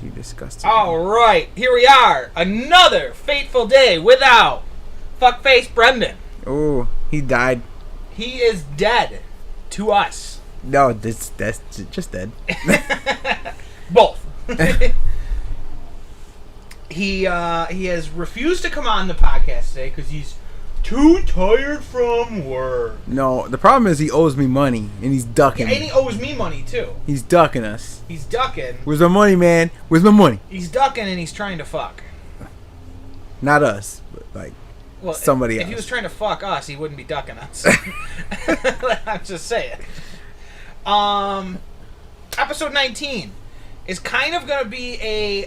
You disgusting. All right, here we are. Another fateful day without fuckface Brendan. Oh, he died. He is dead to us. No, that's just dead. Both. He has refused to come on the podcast today because he's too tired from work. No, the problem is he owes me money, and he's ducking. Yeah, and he owes me money too. He's ducking us. He's ducking. Where's my money, man? Where's my money? He's ducking and he's trying to fuck. Not us, but like somebody else. If he was trying to fuck us, he wouldn't be ducking us. I'm just saying. Episode 19 is kind of gonna be a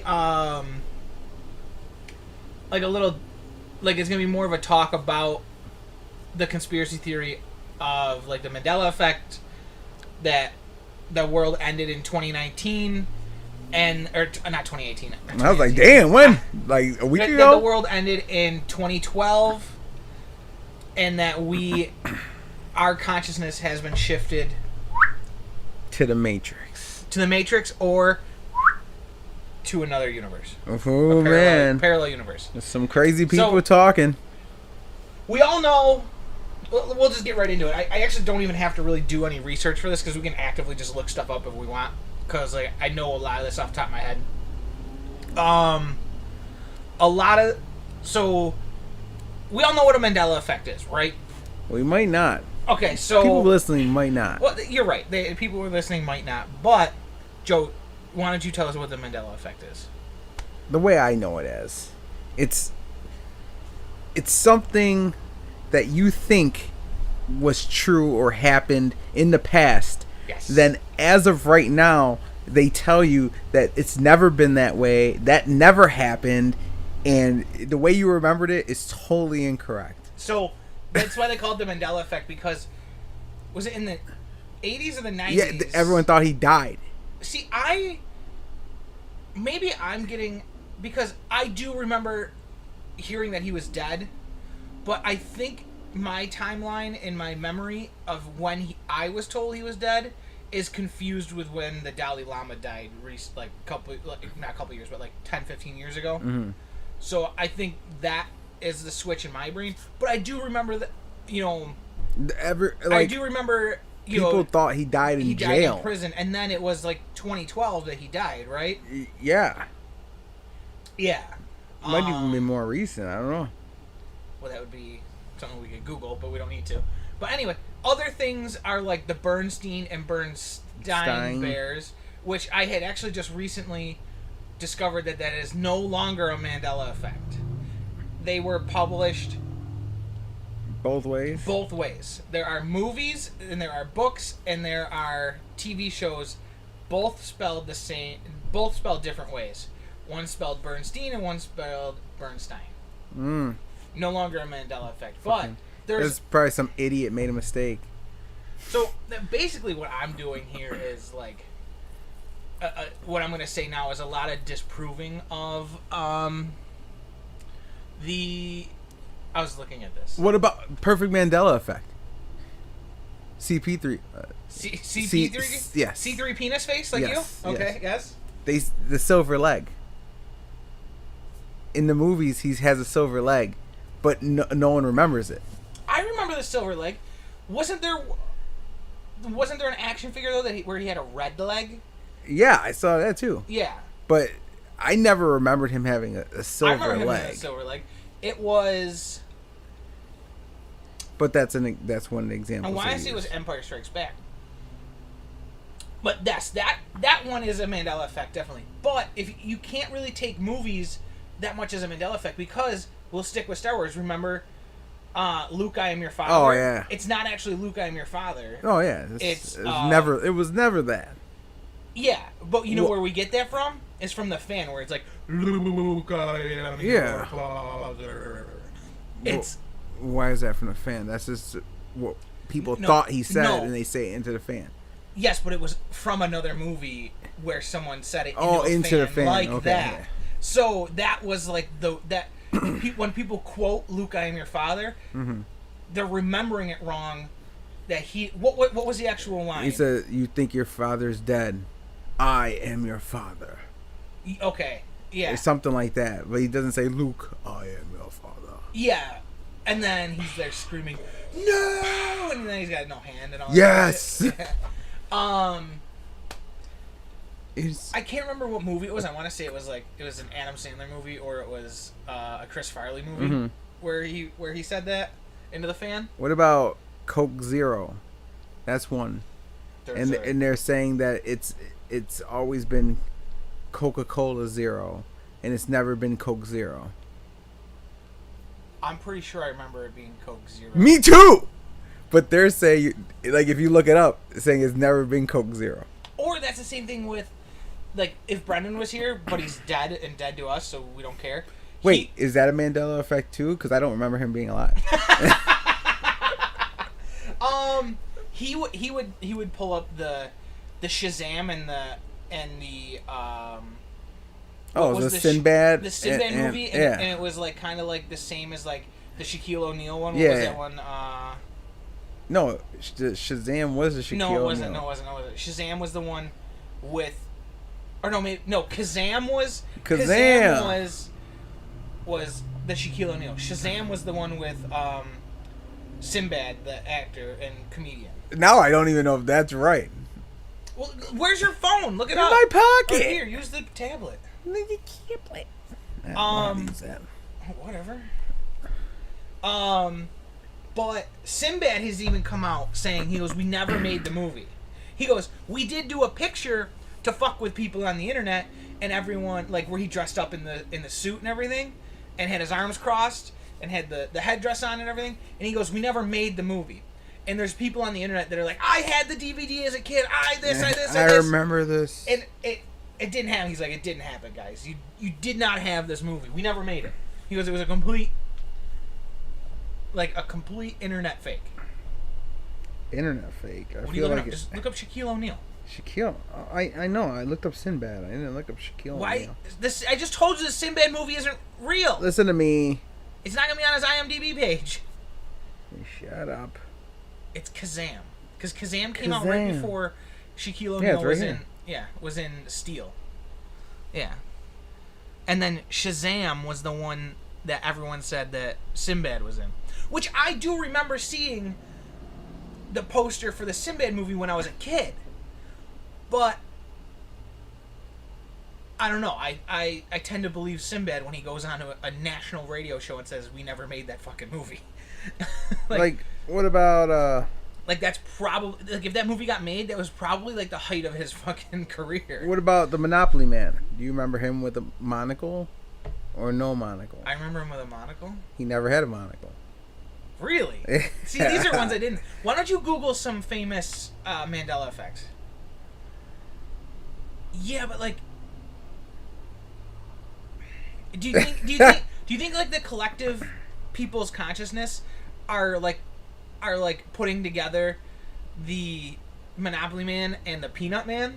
like a little, like it's gonna be more of a talk about the conspiracy theory of like the Mandela effect, that the world ended in 2019 or not 2018. I was like, damn, when? Like a week ago? That the world ended in 2012, and that our consciousness has been shifted to the Matrix. To the Matrix or to another universe. Oh, man. Parallel universe. There's some crazy people talking. We all know... We'll just get right into it. I actually don't even have to really do any research for this because we can actively just look stuff up if we want. Because like, I know a lot of this off the top of my head. So, we all know what a Mandela effect is, right? We might not. Okay, so... People listening might not. Well, you're right. People who are listening might not. But, Joe, why don't you tell us what the Mandela effect is? The way I know it as, it's something that you think was true or happened in the past. Yes. Then, as of right now, they tell you that it's never been that way, that never happened, and the way you remembered it is totally incorrect. So, that's why they called it the Mandela effect, because was it in the 80s or the 90s? Yeah, everyone thought he died. See, maybe I'm getting... Because I do remember hearing that he was dead, but I think my timeline in my memory of when I was told he was dead is confused with when the Dalai Lama died, not a couple years, but like 10, 15 years ago. Mm-hmm. So I think that is the switch in my brain. But I do remember that, I do remember... People thought he died in jail. He died in prison, and then it was like 2012 that he died, right? Yeah. Yeah. Might even be more recent. I don't know. Well, that would be something we could Google, but we don't need to. But anyway, other things are like the Bernstein and Bernstein bears, which I had actually just recently discovered that is no longer a Mandela effect. They were published... Both ways? Both ways. There are movies, and there are books, and there are TV shows, both spelled the same, both spelled different ways. One spelled Bernstein, and one spelled Bernstein. No longer a Mandela effect. But there's probably some idiot made a mistake. So, basically what I'm doing here is, like, what I'm going to say now is a lot of disproving of I was looking at this. What about perfect Mandela effect? CP3. CP3? Yes. C3 penis face, like yes, you? Okay, yes. The silver leg. In the movies, he has a silver leg, but no one remembers it. I remember the silver leg. Wasn't there an action figure though where he had a red leg? Yeah, I saw that too. Yeah. But I never remembered him having a silver leg. I remember him having a silver leg. It was... But that's one of the examples. And why I say it was Empire Strikes Back. But that one is a Mandela effect, definitely. But if you can't really take movies that much as a Mandela effect, because we'll stick with Star Wars. Remember, Luke, I am your father. Oh yeah. It's not actually Luke, I am your father. Oh yeah. It was never that. Yeah, but you know where we get that from? It's from the fan, where it's like Luke, I am your father. It's... Why is that from the fan? That's just what people thought he said, and they say it into the fan. Yes, but it was from another movie where someone said it into the fan. Like okay, that. Yeah. So that was like when people quote Luke, I am your father, they're remembering it wrong. That what was the actual line? He said, "You think your father's dead? I am your father." Okay. Yeah. Or something like that. But he doesn't say, Luke, I am your father. Yeah. And then he's there screaming, no! And then he's got no hand and all yes! that. Yeah. It's... I can't remember what movie it was. I want to say it was an Adam Sandler movie or it was a Chris Farley movie where he said that into the fan. What about Coke Zero? That's one. And they're saying that it's always been Coca-Cola Zero and it's never been Coke Zero. I'm pretty sure I remember it being Coke Zero. Me too! But they're saying, like, if you look it up, it's saying it's never been Coke Zero. Or that's the same thing with, like, if Brendan was here, but he's dead and dead to us, so we don't care. Wait, is that a Mandela effect too? Because I don't remember him being alive. He would pull up the Shazam and the the Sinbad. The Sinbad movie, and it was like kind of like the same as like the Shaquille O'Neal one. What was that one? No, Shazam was the Shaquille O'Neal. No, it wasn't. Shazam was the one with, or no, maybe no. Kazam was the Shaquille O'Neal. Shazam was the one with Sinbad, the actor and comedian. Now I don't even know if that's right. Well, where's your phone? Look it up. In my pocket. Right here, use the tablet. You can't play. Whatever. But Sinbad has even come out saying, he goes, we never made the movie. He goes, we did do a picture to fuck with people on the internet, and everyone, like, where he dressed up in the suit and everything, and had his arms crossed, and had the headdress on and everything, and he goes, we never made the movie. And there's people on the internet that are like, I had the DVD as a kid, I remember this. And it didn't happen. He's like, it didn't happen, guys. You did not have this movie. We never made it. He goes, it was a complete internet fake. Internet fake? What are you looking up? Just look up Shaquille O'Neal. Shaquille? I know. I looked up Sinbad. I didn't look up Shaquille O'Neal. I just told you the Sinbad movie isn't real. Listen to me. It's not going to be on his IMDb page. Shut up. It's Kazam. Because Kazam came out right before Shaquille O'Neal was in Steel. Yeah. And then Shazam was the one that everyone said that Sinbad was in. Which I do remember seeing the poster for the Sinbad movie when I was a kid. But I don't know. I tend to believe Sinbad when he goes on to a national radio show and says, we never made that fucking movie. like, what about... Like, that's probably... Like, if that movie got made, that was probably, like, the height of his fucking career. What about the Monopoly Man? Do you remember him with a monocle or no monocle? I remember him with a monocle. He never had a monocle. Really? See, these are ones I didn't... Why don't you Google some famous Mandela effects? Yeah, but, like... Do you think, like, the collective people's consciousnness are putting together the Monopoly Man and the Peanut Man?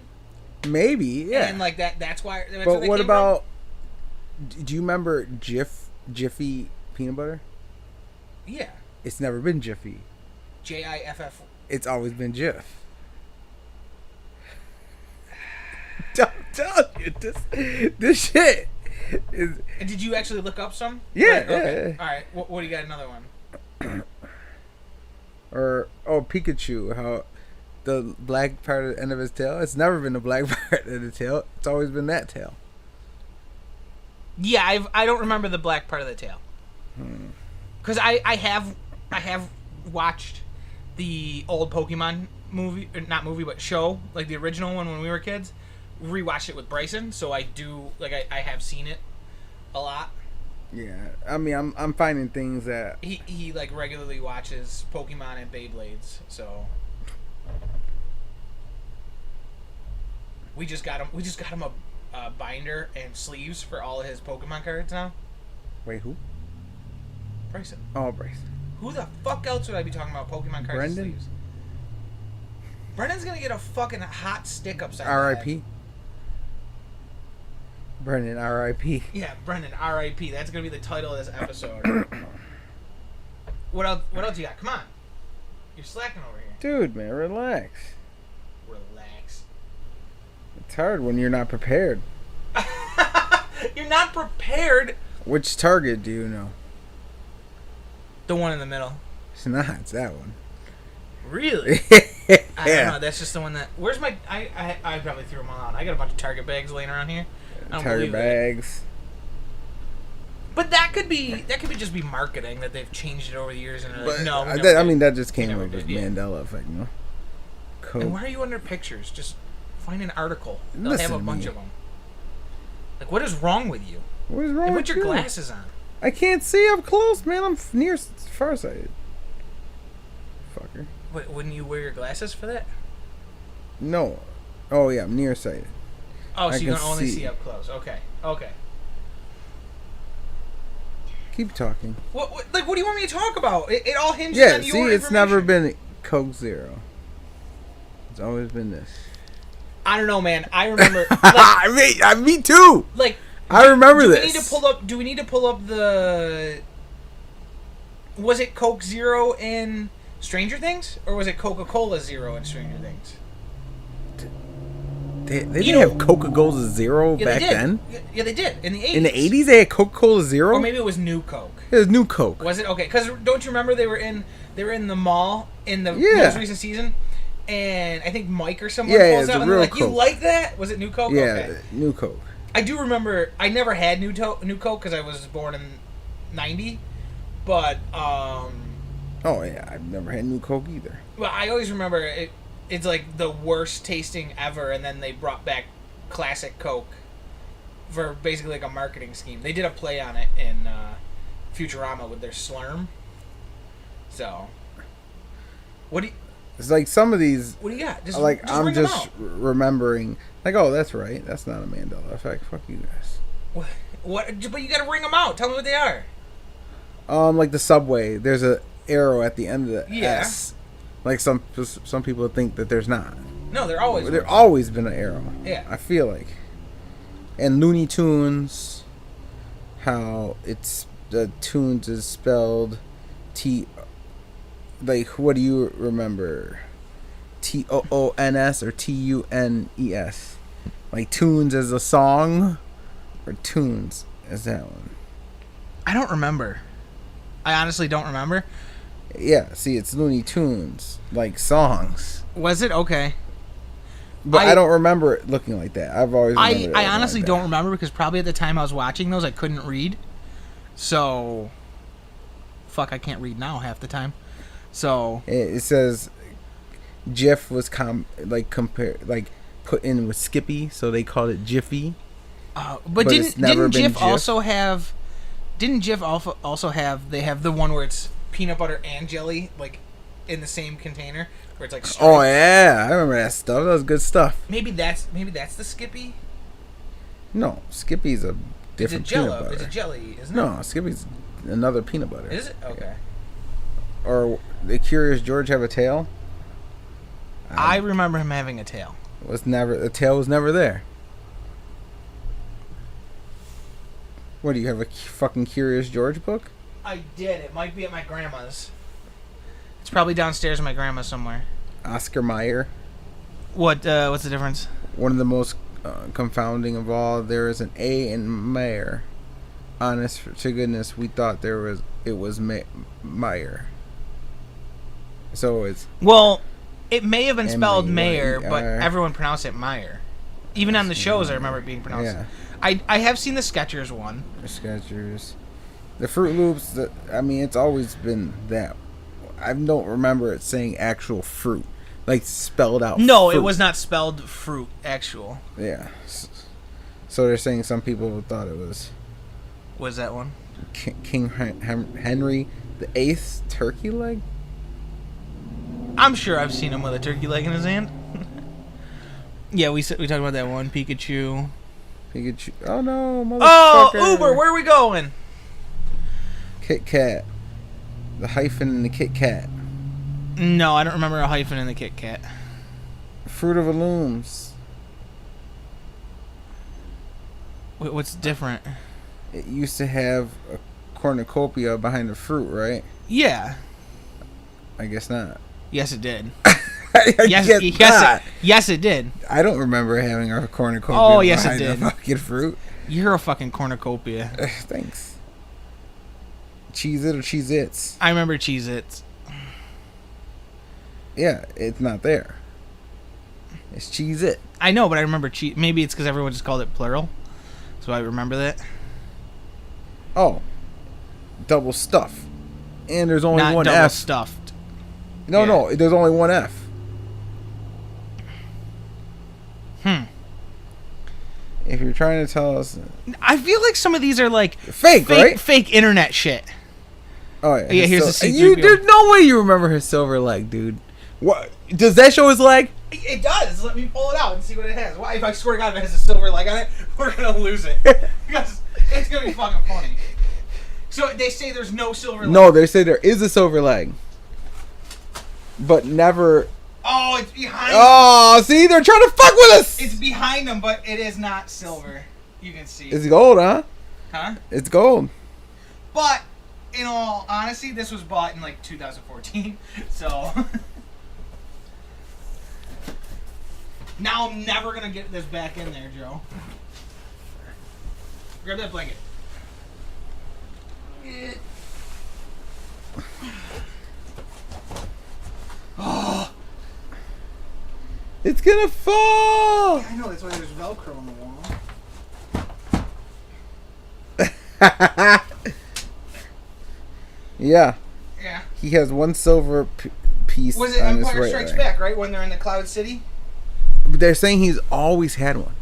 Maybe, yeah. And like that's why. That's but what about? Do you remember Jiffy peanut butter? Yeah. It's never been Jiffy. Jiff. It's always been Jif. Don't tell you this shit is. And did you actually look up some? Yeah. Right, okay. Yeah. All right. What do you got? Another one. Or Pikachu, how the black part of the end of his tail. It's never been the black part of the tail. It's always been that tail. Yeah, I don't remember the black part of the tail. Because I have watched the old Pokemon movie, or not movie, but show, like the original one when we were kids. Rewatched it with Bryson, so I do I have seen it a lot. Yeah, I mean, I'm finding things that he like regularly watches Pokemon and Beyblades, so we just got him a binder and sleeves for all of his Pokemon cards now. Wait, who? Bryson. Oh, Bryson. Who the fuck else would I be talking about Pokemon cards Brendan? and sleeves? Brendan's gonna get a fucking hot stick upside his R.I.P. head. Brendan, R.I.P. Yeah, Brendan, R.I.P. That's gonna be the title of this episode. What else you got? Come on, you're slacking over here. Dude, man, relax. Relax. It's hard when you're not prepared. You're not prepared. Which Target do you know? The one in the middle. It's not. It's that one. Really? Yeah. I don't know. That's just the one that. Where's my? I probably threw them all out. I got a bunch of Target bags laying around here. I don't Target bags. But that could be just be marketing that they've changed it over the years and But no. I mean that just came with the Mandela effect, you know. Coke. And why are you under pictures? Just find an article. They'll have a bunch of them. Like, what is wrong with you? What is wrong and with put you? your glasses on. I can't see up close, man. I'm near farsighted. Fucker. Wait, wouldn't you wear your glasses for that? No. Oh yeah, I'm nearsighted. Oh, so you can only see up close. Okay. Keep talking. What do you want me to talk about? It all hinges on your information. It's never been Coke Zero. It's always been this. I don't know, man. I remember. Like, me too. Like, I remember this. Do we need to pull up the? Was it Coke Zero in Stranger Things, or was it Coca-Cola Zero in Stranger Things? They didn't have Coca-Cola Zero back then? Yeah, they did. In the 80s. In the 80s, they had Coca-Cola Zero? Or maybe it was New Coke. It was New Coke. Was it? Okay, because don't you remember they were in the mall in the most recent season? And I think Mike or someone pulls out and they're like, Coke. You like that? Was it New Coke? Yeah, okay. New Coke. I do remember, I never had New Coke because I was born in 90. But, oh, yeah, I've never had New Coke either. Well, I always remember it's like the worst tasting ever, and then they brought back classic Coke for basically like a marketing scheme. They did a play on it in Futurama with their slurm. So, it's like some of these. What do you got? I'm just remembering. Like, oh, that's right. That's not a Mandela effect. Fuck you guys. What? But you got to ring them out. Tell me what they are. Like the subway. There's a arrow at the end of the yeah. S. Like some people think that there's not. No, there always. There always been an arrow. Yeah. I feel like. And Looney Tunes, how it's the Tunes is spelled T. Like, what do you remember? Toons or Tunes? Like Tunes as a song, or Tunes as that one? I don't remember. I honestly don't remember. Yeah, see, it's Looney Tunes, like songs. Was it? Okay. But I don't remember it looking like that. I've always remembered I honestly don't remember because probably at the time I was watching those, I couldn't read. So, fuck, I can't read now half the time. So it says Jif was put in with Skippy, so they called it Jiffy. But didn't Jif also have? Didn't Jif also have? They have the one where it's peanut butter and jelly, like in the same container, where it's like. Striped. Oh yeah, I remember that stuff. That was good stuff. Maybe that's the Skippy. No, Skippy's a different peanut butter. It's a jelly, isn't it? No, Skippy's another peanut butter. Is it? Okay. Yeah. Or the Curious George have a tail? I remember him having a tail. The tail was never there. What, do you have a fucking Curious George book? I did. It might be at my grandma's. It's probably downstairs in my grandma's somewhere. Oscar Mayer. What's the difference? One of the most confounding of all. There is an A in Mayer. Honest to goodness, we thought it was Meyer. So it's it may have been spelled Mayer, but everyone pronounced it Meyer. Even on the shows, I remember it being pronounced. Yeah. I have seen the Skechers one. The Skechers, the Fruit Loops. It's always been that. I don't remember it saying actual fruit, like spelled out. No, fruit. It was not spelled fruit. Actual. Yeah. So they're saying some people thought it was. Was that one? King Henry VIII turkey leg? I'm sure I've seen him with a turkey leg in his hand. Yeah, we talked about that one. Pikachu. Oh no, motherfucker. Oh, Uber, where are we going? Kit Kat. The hyphen in the Kit Kat. No, I don't remember a hyphen in the Kit Kat. Fruit of the Looms. Wait, what's different? It used to have a cornucopia behind the fruit, right? Yeah. I guess not. Yes, it did. Yes, it did. I don't remember having a cornucopia. Oh, yes, it behind did. the fucking fruit. You're a fucking cornucopia. Thanks. Cheez-It or Cheez-Its? I remember Cheez-Its. Yeah, it's not there. It's Cheez-It. I know, but I remember maybe it's because everyone just called it plural. So I remember that. Oh. Double stuff. And there's only Not one double F. stuffed. No, there's only one F. If you're trying to tell us... I feel like some of these are like... Fake, right? Fake internet shit. Oh, yeah. Yeah, here's the C-3PO. There's no way you remember his silver leg, dude. What? Does that show his leg? It does. Let me pull it out and see what it has. Why? If I swear to God, if it has a silver leg on it, we're going to lose it. Because it's going to be fucking funny. So they say there's no silver leg. No, they say there is a silver leg. But never... Oh, it's behind Oh, see? They're trying to fuck with us! It's behind them, but it is not silver. You can see. It's gold, huh? Huh? It's gold. But, in all honesty, this was bought in, like, 2014. So... Now I'm never going to get this back in there, Joe. Grab that blanket. Oh, it's gonna fall! I know, that's why there's Velcro on the wall. Yeah. Yeah. He has one silver piece Was it on his Empire right Strikes leg. Back, right? When they're in the Cloud City? But they're saying he's always had one.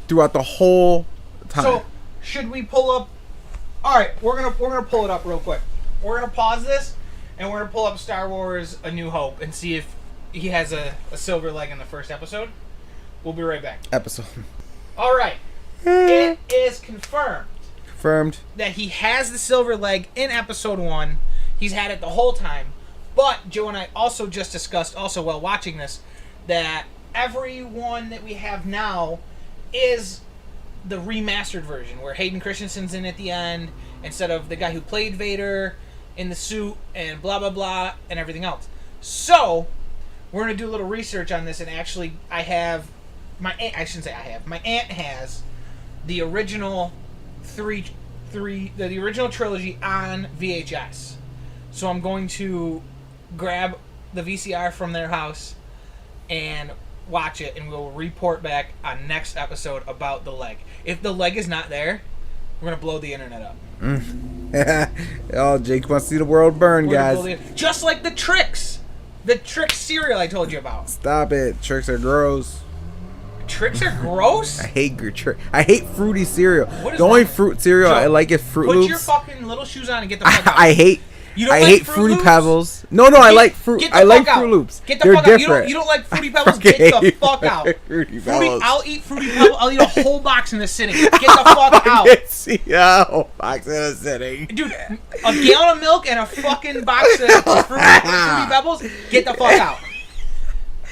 Throughout the whole time. So, should we pull up... Alright, we're gonna pull it up real quick. We're gonna pause this, and we're gonna pull up Star Wars A New Hope and see if he has a silver leg in the first episode. We'll be right back. Episode. Alright. It is confirmed. Confirmed. That he has the silver leg in episode 1. He's had it the whole time. But Joe and I also just discussed, also while watching this, that every one that we have now is the remastered version, where Hayden Christensen's in at the end, instead of the guy who played Vader in the suit, and blah, blah, blah, and everything else. So, we're going to do a little research on this, and actually, I have... My aunt has the original the original trilogy on VHS. So I'm going to grab the VCR from their house and watch it, and we'll report back on next episode about the leg. If the leg is not there, we're gonna blow the internet up. Oh, Jake wants to see the world burn, guys. Just like the Trix cereal I told you about. Stop it. Tricks are gross. Tricks are gross? I hate I hate fruity cereal. What is the only that? fruit cereal Joe, I like is Fruit put Loops. your fucking little shoes on and get the fuck out. I hate You don't I like hate Fruit Fruity Loops? Pebbles. No, I like fruit. Get the I like fuck out. Fruit Loops. Get the They're fuck different. out. You don't like Fruity Pebbles? Get the fuck out. Fruity Pebbles. I'll eat Fruity Pebbles. I'll eat a whole box in a sitting. Get the fuck out. Oh, box in a sitting. Dude, a gallon of milk and a fucking box of Fruity Pebbles? Get the fuck out.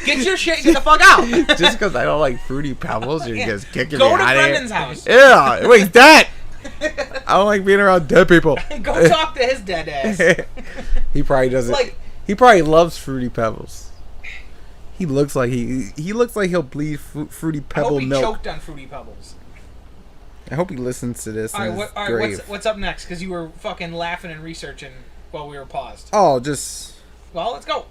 Get your shit and get the fuck out. Just because I don't like Fruity Pebbles, you're just kicking Go me to out of Brendan's here. house. Yeah, wait, that. I don't like being around dead people. Go talk to his dead ass. He probably doesn't. He probably loves Fruity Pebbles. He looks like he looks like he'll bleed Fruity Pebble milk. I hope he choked on Fruity Pebbles. I hope he listens to this. All right, what's up next? Because you were fucking laughing and researching while we were paused. Oh, just. Well, let's go.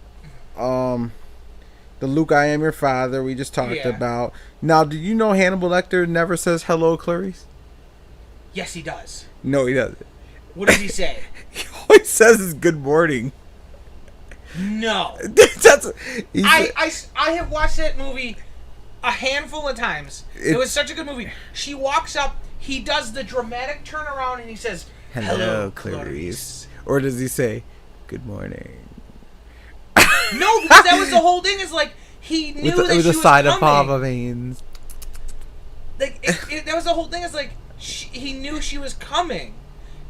The Luke, I am your father. We just talked about. Now, did you know Hannibal Lecter never says hello, Clarice? Yes, he does. No, he doesn't. What does he say? He always says is good morning. No. I have watched that movie a handful of times. It was such a good movie. She walks up, he does the dramatic turnaround, and he says, hello, Clarice. Or does he say, good morning? No, because that was the whole thing. Is like he knew that she was coming. With a side of fava beans. Like that was the whole thing. Is like he knew she was coming,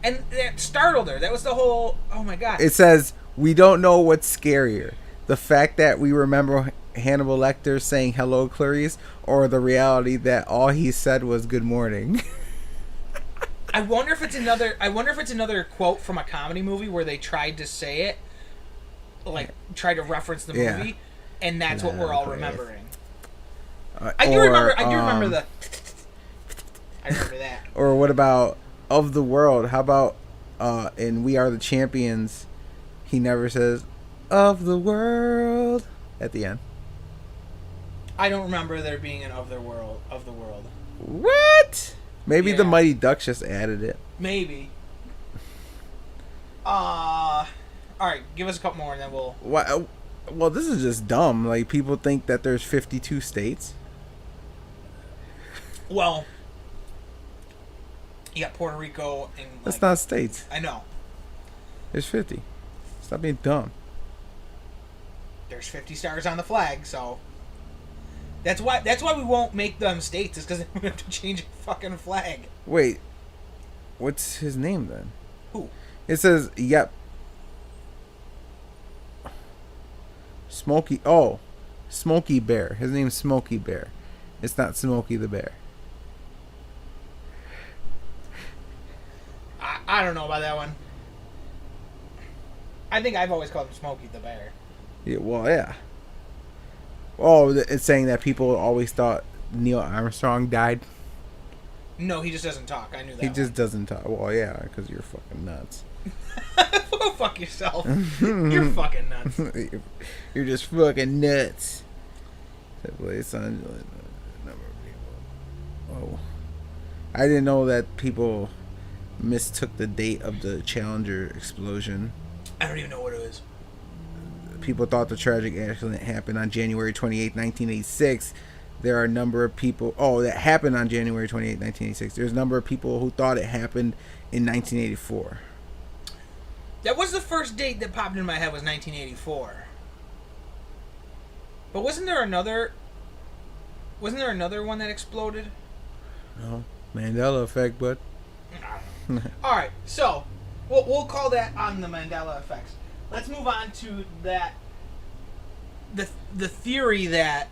and that startled her. That was the whole. Oh my god! It says we don't know what's scarier: the fact that we remember Hannibal Lecter saying "Hello, Clarice," or the reality that all he said was "Good morning." I wonder if it's another quote from a comedy movie where they tried to say it. Like try to reference the movie, and that's what we're all Okay. remembering. Or, I do remember the. I remember that. Or what about of the world? How about in We Are the Champions? He never says of the world at the end. I don't remember there being an of the world. What? Maybe the Yeah. Mighty Ducks just added it. Maybe. All right, give us a couple more and then we'll. Why? Well, this is just dumb. Like, people think that there's 52 states. Well, you got Puerto Rico and. Like, That's not states. I know. There's 50. Stop being dumb. There's 50 stars on the flag, so. That's why we won't make them states, is because we have to change a fucking flag. Wait. What's his name then? Who? It says, yep. Smokey. Oh. Smokey Bear. His name's Smokey Bear. It's not Smokey the Bear. I don't know about that one. I think I've always called him Smokey the Bear. Yeah, well, yeah. Oh, it's saying that people always thought Neil Armstrong died. No, he just doesn't talk. I knew that. He just doesn't talk. Well, yeah, because you're fucking nuts. Go fuck yourself. You're fucking nuts. You're just fucking nuts. Oh, I didn't know that people mistook the date of the Challenger explosion. I don't even know what it is. People thought the tragic accident happened on January 28, 1986. There are a number of people... Oh, that happened on January 28, 1986. There's a number of people who thought it happened in 1984. That was the first date that popped in my head was 1984. But wasn't there another one that exploded? No. Mandela effect, bud. All right, so we'll call that on the Mandela effects. Let's move on to that. The theory that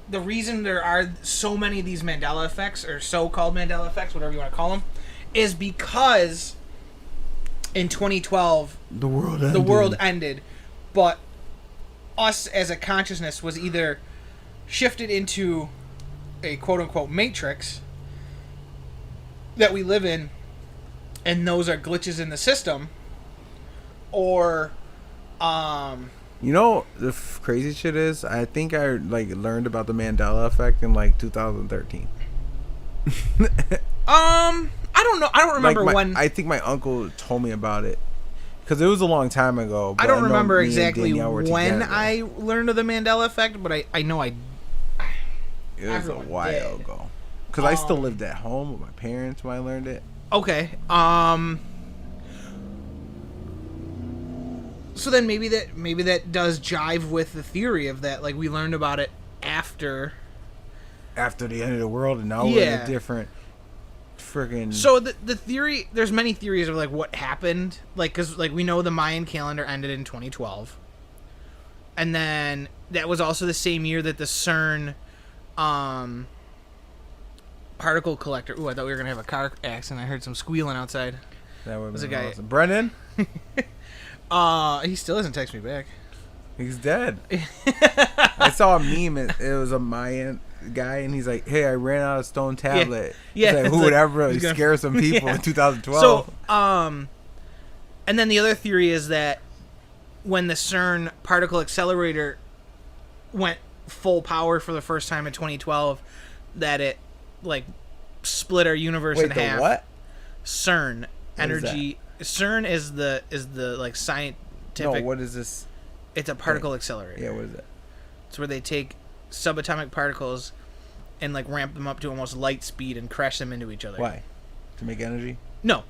the reason there are so many of these Mandela effects, or so-called Mandela effects, whatever you want to call them, is because in 2012 the world ended, but us as a consciousness was either shifted into a quote-unquote matrix that we live in, and those are glitches in the system, or you know, the crazy shit is, I think I learned about the Mandela effect in 2013. I don't know. I don't remember when. I think my uncle told me about it because it was a long time ago. I don't remember me and exactly Danielle were when together. I learned of the Mandela effect, but I know It was a everyone while did. ago. Because I still lived at home with my parents when I learned it. Okay. So then maybe that does jive with the theory of that. Like, we learned about it after the end of the world, and now we're in Yeah. a different friggin'... So the theory, there's many theories of what happened, because we know the Mayan calendar ended in 2012, and then that was also the same year that the CERN particle collector. Ooh, I thought we were gonna have a car accident. I heard some squealing outside. That would was be a guy- awesome. Brendan? He still hasn't texted me back. He's dead. I saw a meme. It was a Mayan guy, and he's like, "Hey, I ran out of stone tablet." Yeah, He's like, it's who like, would ever he's gonna- scare some people Yeah. in 2012? So, and then the other theory is that when the CERN particle accelerator went full power for the first time in 2012, that it split our universe Wait, in the half. what? CERN What is energy. CERN is the scientific. No, what is this? It's a particle accelerator. Yeah, what is it? It's where they take subatomic particles and ramp them up to almost light speed and crash them into each other. Why? To make energy? No,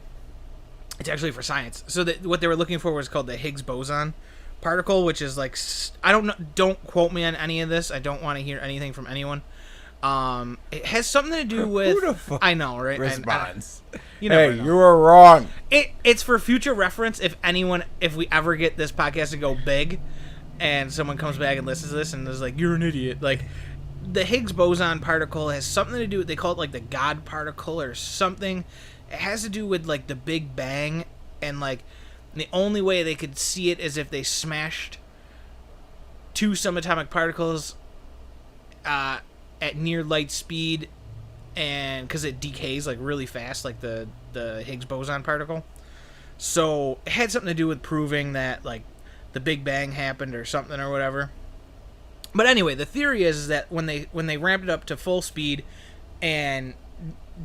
it's actually for science. So what they were looking for was called the Higgs boson particle, which is I don't know. Don't quote me on any of this. I don't want to hear anything from anyone. It has something to do with. Who the fuck I know, right? responds? You never Hey, know. you were wrong. It's for future reference. If we ever get this podcast to go big, and someone comes back and listens to this and is like, "You're an idiot," the Higgs boson particle has something to do with, they call it the God particle or something. It has to do with the Big Bang, and the only way they could see it is if they smashed two subatomic particles at near light speed, and because it decays like really fast, like the Higgs boson particle. So it had something to do with proving that like the Big Bang happened or something or whatever. But anyway, the theory is that when they ramped it up to full speed and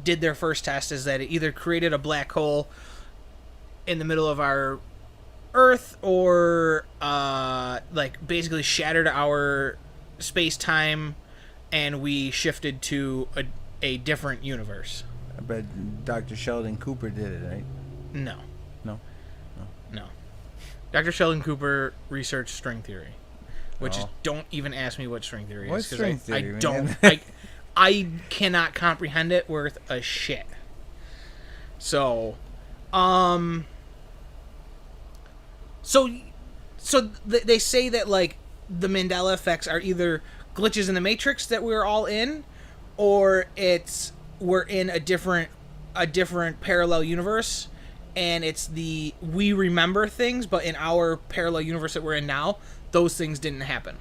did their first test, is that it either created a black hole in the middle of our Earth, or like basically shattered our space-time, and we shifted to a different universe. I bet Dr. Sheldon Cooper did it, right? No. No. Dr. Sheldon Cooper researched string theory, which is, don't even ask me what string theory What's is, string because theory, I man? don't. I cannot comprehend it worth a shit. So, So they say that like the Mandela effects are either glitches in the Matrix that we're all in, or we're in a different parallel universe, and it's we remember things, but in our parallel universe that we're in now, those things didn't happen.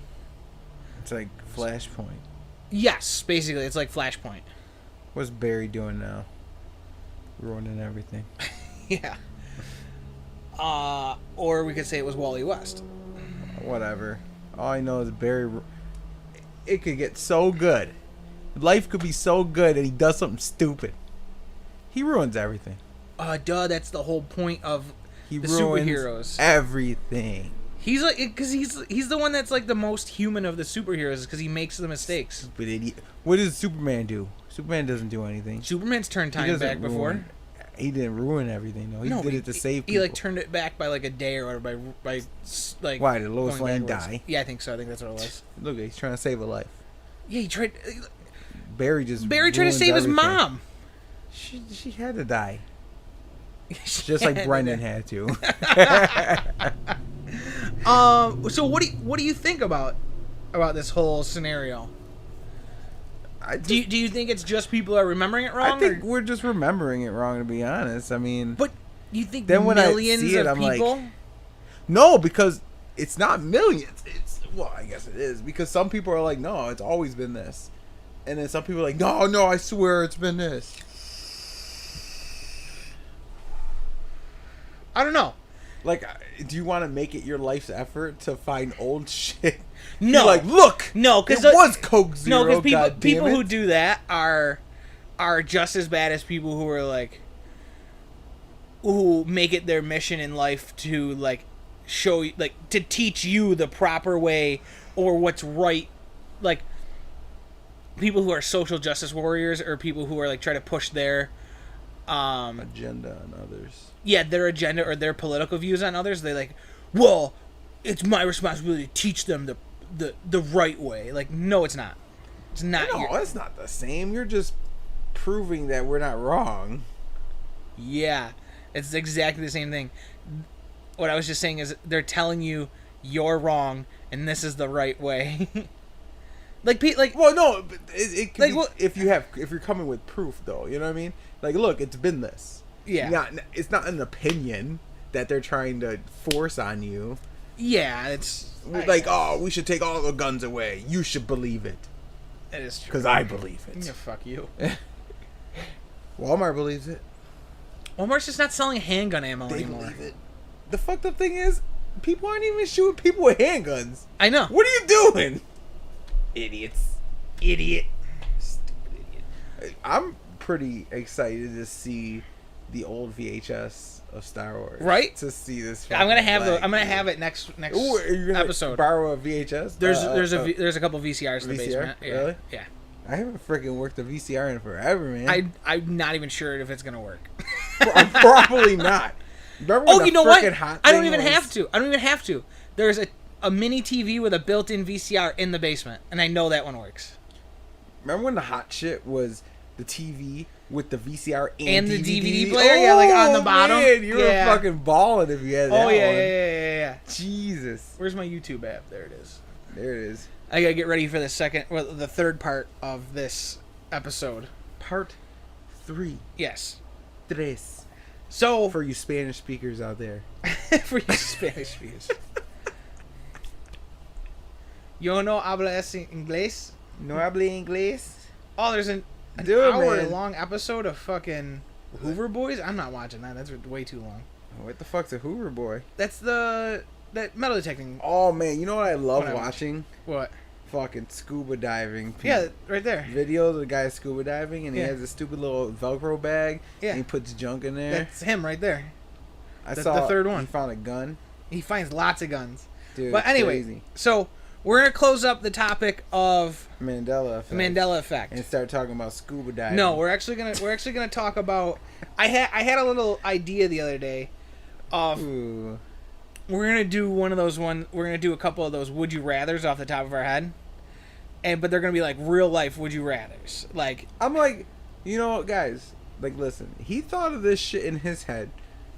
It's like Flashpoint. Yes, basically, it's like Flashpoint. What's Barry doing now? Ruining everything. Yeah. Or we could say it was Wally West. Whatever. All I know is Barry. It could get so good. Life could be so good, and he does something stupid. He ruins everything. That's the whole point of He the ruins superheroes. everything. He's like, because he's the one that's like the most human of the superheroes, because he makes the mistakes. Stupid idiot. What does Superman do? Superman doesn't do anything. Superman's turned He time doesn't back before. He didn't ruin everything, though. He did it to save people. He like turned it back by like a day or whatever by like. Why did Lois going Lane backwards. die? Yeah, I think so. I think that's what it was. Look, he's trying to save a life. Yeah, he tried. Barry tried to ruins save his everything. mom. She had to die. Just like Brendan had to. So what do you think about this whole scenario? Do you think it's just people are remembering it wrong? I think we're just remembering it wrong, to be honest. I mean, But you think then when millions I see it, of I'm people? like, no, because it's not millions. Well, I guess it is, because some people are like, no, it's always been this, and then some people are like, no, I swear it's been this. I don't know. Like, do you want to make it your life's effort to find old shit? No, You're like, look, no, because it was Coke Zero. No, because people goddammit. who do that are just as bad as people who are like, who make it their mission in life to like show you, like, to teach you the proper way or what's right. Like people who are social justice warriors, or people who are like try to push their agenda on others. Yeah, their agenda or their political views on others. They like, well, it's my responsibility to teach them the right way. Like, no, it's not. It's not. No, it's not the same. You're just proving that we're not wrong. Yeah, it's exactly the same thing. What I was just saying is they're telling you you're wrong and this is the right way. Well, no, but it can like, be, well, if you're coming with proof, though, you know what I mean? Like, look, it's been this. Yeah. It's not an opinion that they're trying to force on you. Yeah, it's like, oh, we should take all the guns away. You should believe it. It is true. Because I believe it. Yeah, fuck you. Walmart believes it. Walmart's just not selling handgun ammo They anymore. believe it. The fucked up thing is, people aren't even shooting people with handguns. I know. What are you doing? Idiots. Idiot. Stupid idiot. I'm pretty excited to see the old VHS of Star Wars. Right? To see this. I'm gonna have it next Ooh, are you gonna episode. Borrow a VHS? There's a couple VCRs in the VCR? basement. Yeah. Really? Yeah. I haven't freaking worked a VCR in forever, man. I'm not even sure if it's gonna work. Probably not. Remember when Oh, the you know what? hot I don't thing even was- have to. I don't even have to. There's a mini TV with a built-in VCR in the basement, and I know that one works. Remember when the hot shit was the TV with the VCR And the DVD? DVD player? Yeah, like on the bottom? Man, you Yeah. were fucking balling if you had that Oh yeah, one. yeah. Jesus. Where's my YouTube app? There it is. There it is. I gotta get ready for the third part of this episode. Part 3. Yes. Tres. So For you Spanish speakers out there. for you Spanish speakers. Yo no hablas inglés? No hablo inglés. Oh, there's an Dude, hour-long episode of fucking Hoover Boys? I'm not watching that. That's way too long. What the fuck's a Hoover boy? That's that metal detecting. Oh man, you know what I love Whatever. watching? What? Fucking scuba diving. Yeah, right there. Videos of the guy scuba diving, and he Yeah. has a stupid little Velcro bag. Yeah. And he puts junk in there. That's him right there. I the saw third one. He found a gun. He finds lots of guns. Dude, But anyway, crazy. so we're gonna close up the topic of Mandela effect. the Mandela effect. And start talking about scuba diving. No, we're actually gonna talk about. I had a little idea the other day of Ooh. we're gonna do we're gonna do a couple of those would you rathers off the top of our head, but they're gonna be like real life would you rathers. Like I'm like, you know what, guys? Like, listen, he thought of this shit in his head,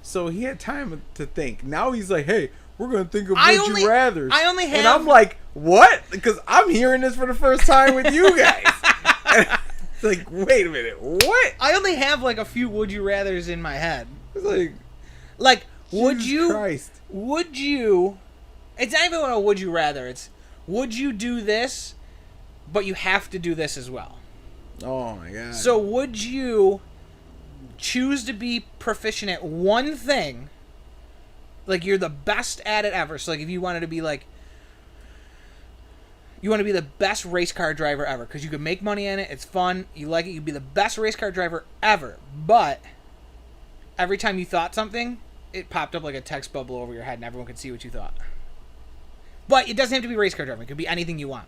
so he had time to think. Now he's like, hey, we're gonna think of would you rathers. I only have. And I'm like, what? Because I'm hearing this for the first time with you guys. It's like, wait a minute, what? I only have like a few would you rathers in my head. It's like, would Jesus you? Christ. Would you? It's not even a would you rather. It's would you do this, but you have to do this as well. Oh my god. So would you choose to be proficient at one thing, like you're the best at it ever? So like if you wanted to be like, you want to be the best race car driver ever because you can make money in it, it's fun, you like it, you'd be the best race car driver ever, but every time you thought something, it popped up like a text bubble over your head and everyone could see what you thought. But it doesn't have to be race car driving, it could be anything you want.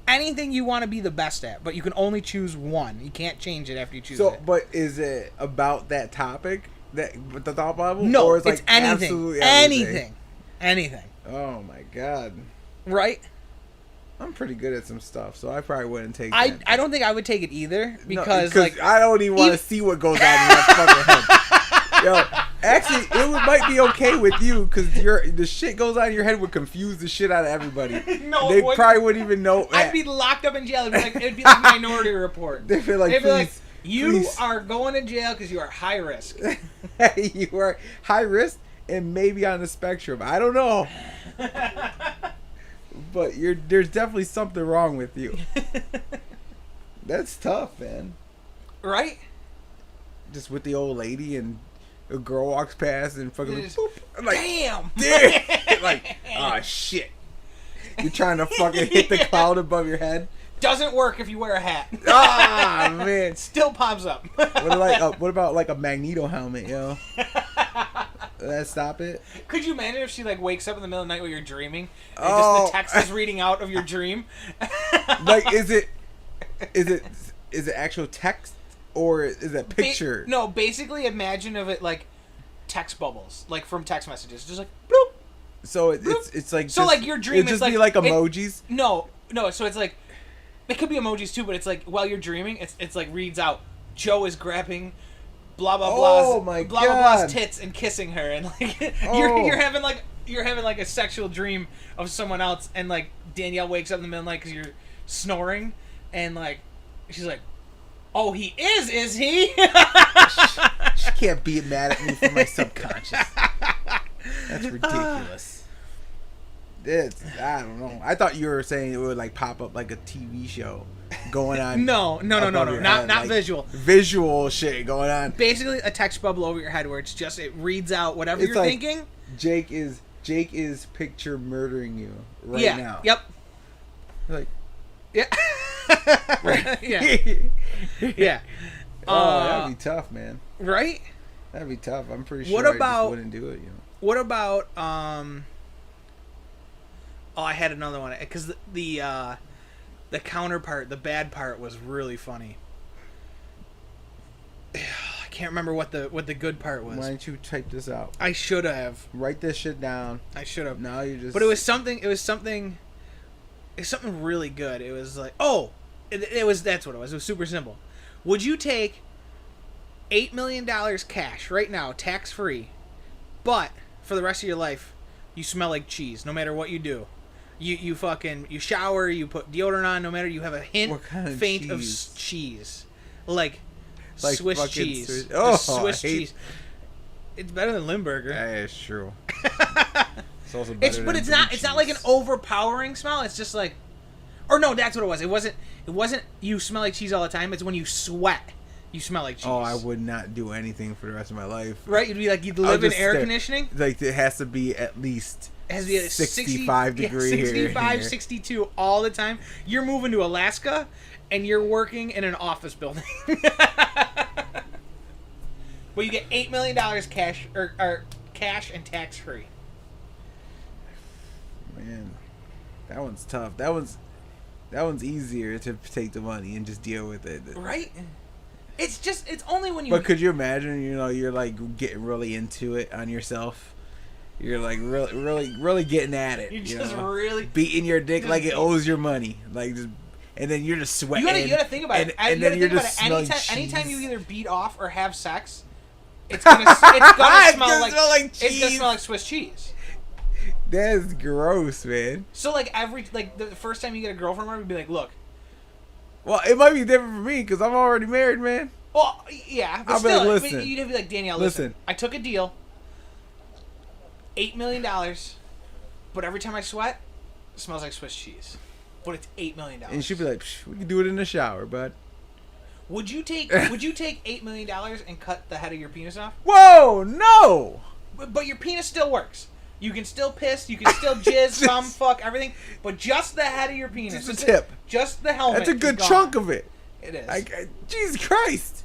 Anything you want to be the best at, but you can only choose one. You can't change it after you choose it. So, but is it about that topic? That with the thought bubble? No, or it's like anything. absolutely Anything. Anything. Oh my god. Right? I'm pretty good at some stuff, so I probably wouldn't take that. I don't think I would take it either No, because like I don't even want to see what goes on in that fucking head. Yo, actually, might be okay with you because the shit goes on in your head would confuse the shit out of everybody. No, They it wouldn't. probably wouldn't even know. I'd be locked up in jail. It'd be like Minority Report. They'd be like, They'd be like, please, you please. are going to jail because you are high risk. You are high risk and maybe on the spectrum. I don't know. But there's definitely something wrong with you. That's tough, man. Right? Just with the old lady and a girl walks past and fucking Just, boop. I'm like, damn. like, oh shit. You're trying to fucking hit the cloud above your head. Doesn't work if you wear a hat. Ah, man. Still pops up. What about like a Magneto helmet, yo? Does that stop it? Could you imagine if she like wakes up in the middle of the night while you're dreaming and Oh. just the text is reading out of your dream? Like, is it actual text or is it picture? No, basically imagine of it like text bubbles, like from text messages, just like bloop. So it's like So, just, like, your dream it'd is, just be like, like emojis. No. So it's like it could be emojis too, but it's like while you're dreaming, it's like reads out Joe is grabbing blah blah blah's Oh my blah blah blah's God. tits and kissing her, and like Oh. you're having like a sexual dream of someone else, and like Danielle wakes up in the middle of the night because you're snoring, and like she's like, oh, he is he? She can't be mad at me for my subconscious. That's ridiculous. I don't know. I thought you were saying it would like pop up like a TV show going on. No, above your not head, not like, visual. Visual shit going on. Basically, a text bubble over your head where it's just it reads out whatever It's you're like thinking. Jake is picture murdering you right Yeah. now. Yep. Like, Yeah. yeah. Yeah. Oh, that'd be tough, man. Right? That'd be tough. I'm pretty sure What I about- just wouldn't do it, you know. What about oh, I had another one because the counterpart, the bad part, was really funny. I can't remember what the good part was. Why don't you type this out? I should have. Write this shit down. I should have. Now you just. But it was something really good. It was like, oh, that's what it was. It was super simple. Would you take $8 million cash right now, tax free, but for the rest of your life, you smell like cheese no matter what you do? You shower, you put deodorant on, no matter you have a hint, What kind of faint cheese? of cheese, like Swiss fucking cheese, Swiss- Just Oh, Swiss I hate- cheese. It's better than Limburger. That is true. It's also better But than it's blue not. It's not like an cheese. overpowering smell. It's just like, or no, that's what it was. It wasn't. You smell like cheese all the time. It's when you sweat, you smell like cheese. Oh, I would not do anything for the rest of my life. Right? You'd be like, you'd live in air conditioning. Like, it has to be at least It has to be at 65 degrees. 65, 62 all the time. You're moving to Alaska, and you're working in an office building. But you get $8 million cash or cash and tax free. Man, that one's tough. That one's easier to take the money and just deal with it. Right? It's only when you. But could you imagine? You're like getting really into it on yourself. You're like really getting at it. You're just really beating your dick like it owes your money, like just, and then you're just sweating. You gotta think about it. And then you're just smelling cheese. Anytime you either beat off or have sex, it's gonna smell like cheese. It's gonna smell like Swiss cheese. That's gross, man. So like the first time you get a girl from her, you'd be like, look. Well, it might be different for me because I'm already married, man. Well, yeah, but I'll still, be like, listen. you'd be like, Danielle, listen. I took a deal. $8 million, but every time I sweat, it smells like Swiss cheese. But it's $8 million. And she'd be like, we can do it in the shower, bud. Would you take $8 million and cut the head of your penis off? Whoa, no! But your penis still works. You can still piss, you can still jizz, cum, fuck, everything, but just the head of your penis. Just the tip. Just the helmet. That's a good chunk of it. It is. Jesus Christ.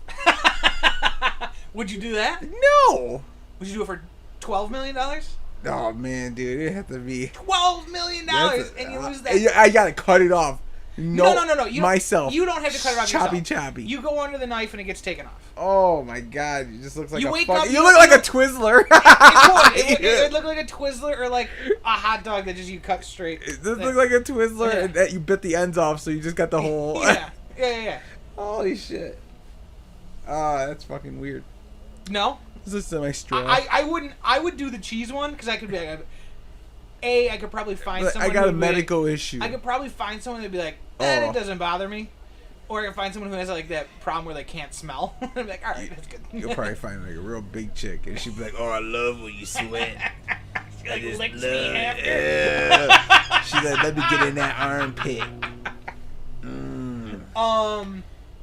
Would you do that? No. Would you do it for $12 million? Oh, man, dude. It have to be... $12 million and you lose that. I got to cut it off. No. Myself. You don't have to cut it off choppy, yourself. Choppy. You go under the knife and it gets taken off. Oh, my God. You just looks like you you look like a Twizzler. It would look like a Twizzler or like a hot dog that just you cut straight. It does look like a Twizzler and that you bit the ends off, so you just got the whole... Yeah. Holy shit. That's fucking weird. No? Is this my straw? I would do the cheese one because I could be like, I could probably find someone. I got a medical issue. I could probably find someone that'd be like, it doesn't bother me. Or I could find someone who has like that problem where they can't smell. I'd be like, all right, that's good. You'll probably find like a real big chick, and she'd be like, "Oh, I love when you sweat." She like licks me after. She's like, "Let me get in that armpit."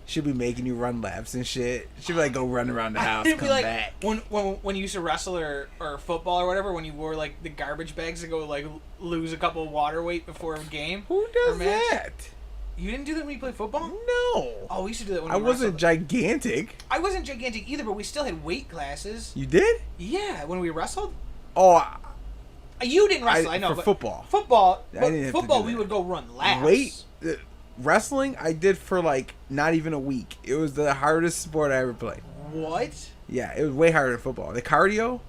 She'll be making you run laps and shit. She'll be like, go run around the house, come like, back. When you used to wrestle or football or whatever, when you wore like the garbage bags to go like lose a couple of water weight before a game. Who does that? You didn't do that when you played football? No. Oh, we used to do that when I wasn't gigantic. I wasn't gigantic either, but we still had weight classes. You did? Yeah, when we wrestled. Oh. You didn't wrestle, I know. For but football. Football, we would go run laps. Weight? Wrestling, I did for like not even a week. It was the hardest sport I ever played. What? Yeah, it was way harder than football. The cardio,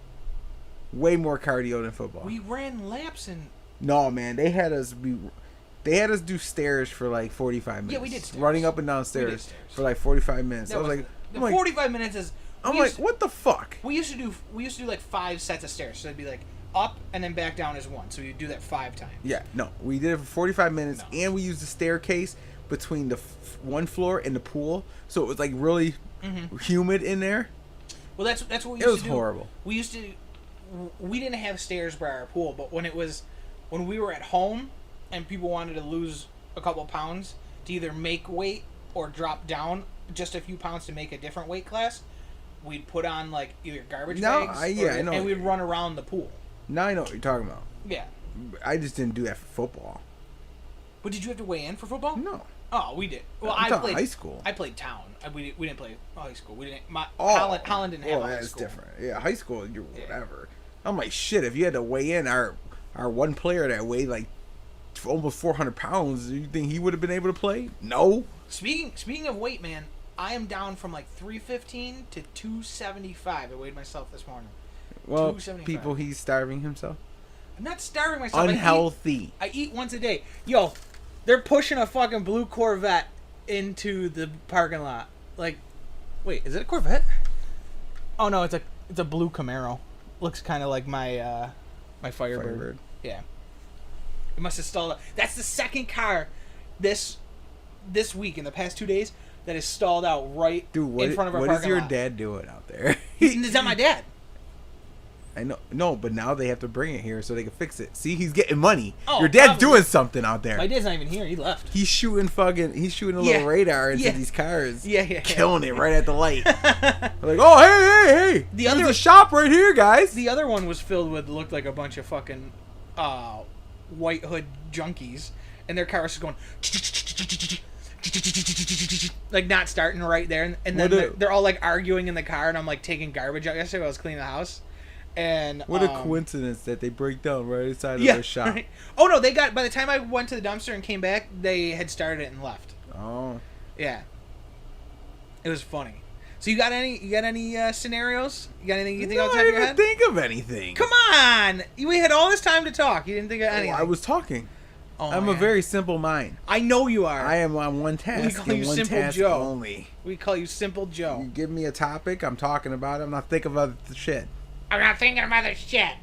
way more cardio than football. We ran laps and. No, man, they had us do stairs for like 45 minutes. Yeah, we did stairs. Running up and down stairs for like 45 minutes. I was like, 45 minutes is. I'm like, what the fuck? We used to do like 5 sets of stairs. So it'd be like up and then back down is 1. So you do that 5 times. Yeah, no, we did it for 45 minutes, and we used the staircase between the one floor and the pool, so it was like really humid in there. Well, that's what we used to do. It was horrible. We didn't have stairs by our pool, but when we were at home and people wanted to lose a couple pounds to either make weight or drop down just a few pounds to make a different weight class, we'd put on like either garbage bags and we'd run around the pool. Now I know what you're talking about. Yeah. I just didn't do that for football. But did you have to weigh in for football? No. Oh, we did. Well, I played high school. I played town. We didn't play high school. We didn't. Holland didn't have high school. That's different. Yeah, high school, you're whatever. I'm like, shit. If you had to weigh in, our one player that weighed like almost 400 pounds, do you think he would have been able to play? No. Speaking of weight, man, I am down from like 315 to 275. I weighed myself this morning. Well, people, he's starving himself. I'm not starving myself. Unhealthy. I eat once a day. Yo, they're pushing a fucking blue Corvette into the parking lot. Like, wait, is it a Corvette? Oh no, it's a blue Camaro. Looks kind of like my Firebird. Yeah. It must have stalled. That's the second car this week in the past 2 days that is stalled out right in front of our parking lot. What is your dad doing out there? Is that my dad? I know. No, but now they have to bring it here so they can fix it. See, he's getting money. Oh, Your dad's probably. doing something out there. My dad's not even here. He left. He's shooting a little radar into these cars. Yeah. Killing it right at the light. Like, oh, hey. There's a shop right here, guys. The other one was filled with, looked like a bunch of fucking white hood junkies. And their cars going... like not starting right there, and then they're all like arguing in the car, and I'm like taking garbage out. Yesterday I was cleaning the house, and what a coincidence that they break down right inside of their shop. Right. Oh no, they got, by the time I went to the dumpster and came back, they had started it and left. Oh yeah, it was funny. So you got any scenarios? You got anything you think off the top of your head? I didn't think of anything. Come on, we had all this time to talk. You didn't think of anything. I was talking. Oh, I'm a very simple mind. I know you are. I am on one task. We call you one Simple task Joe. only. We call you Simple Joe. You give me a topic, I'm talking about it. I'm not thinking about the shit. I'm not thinking about the shit.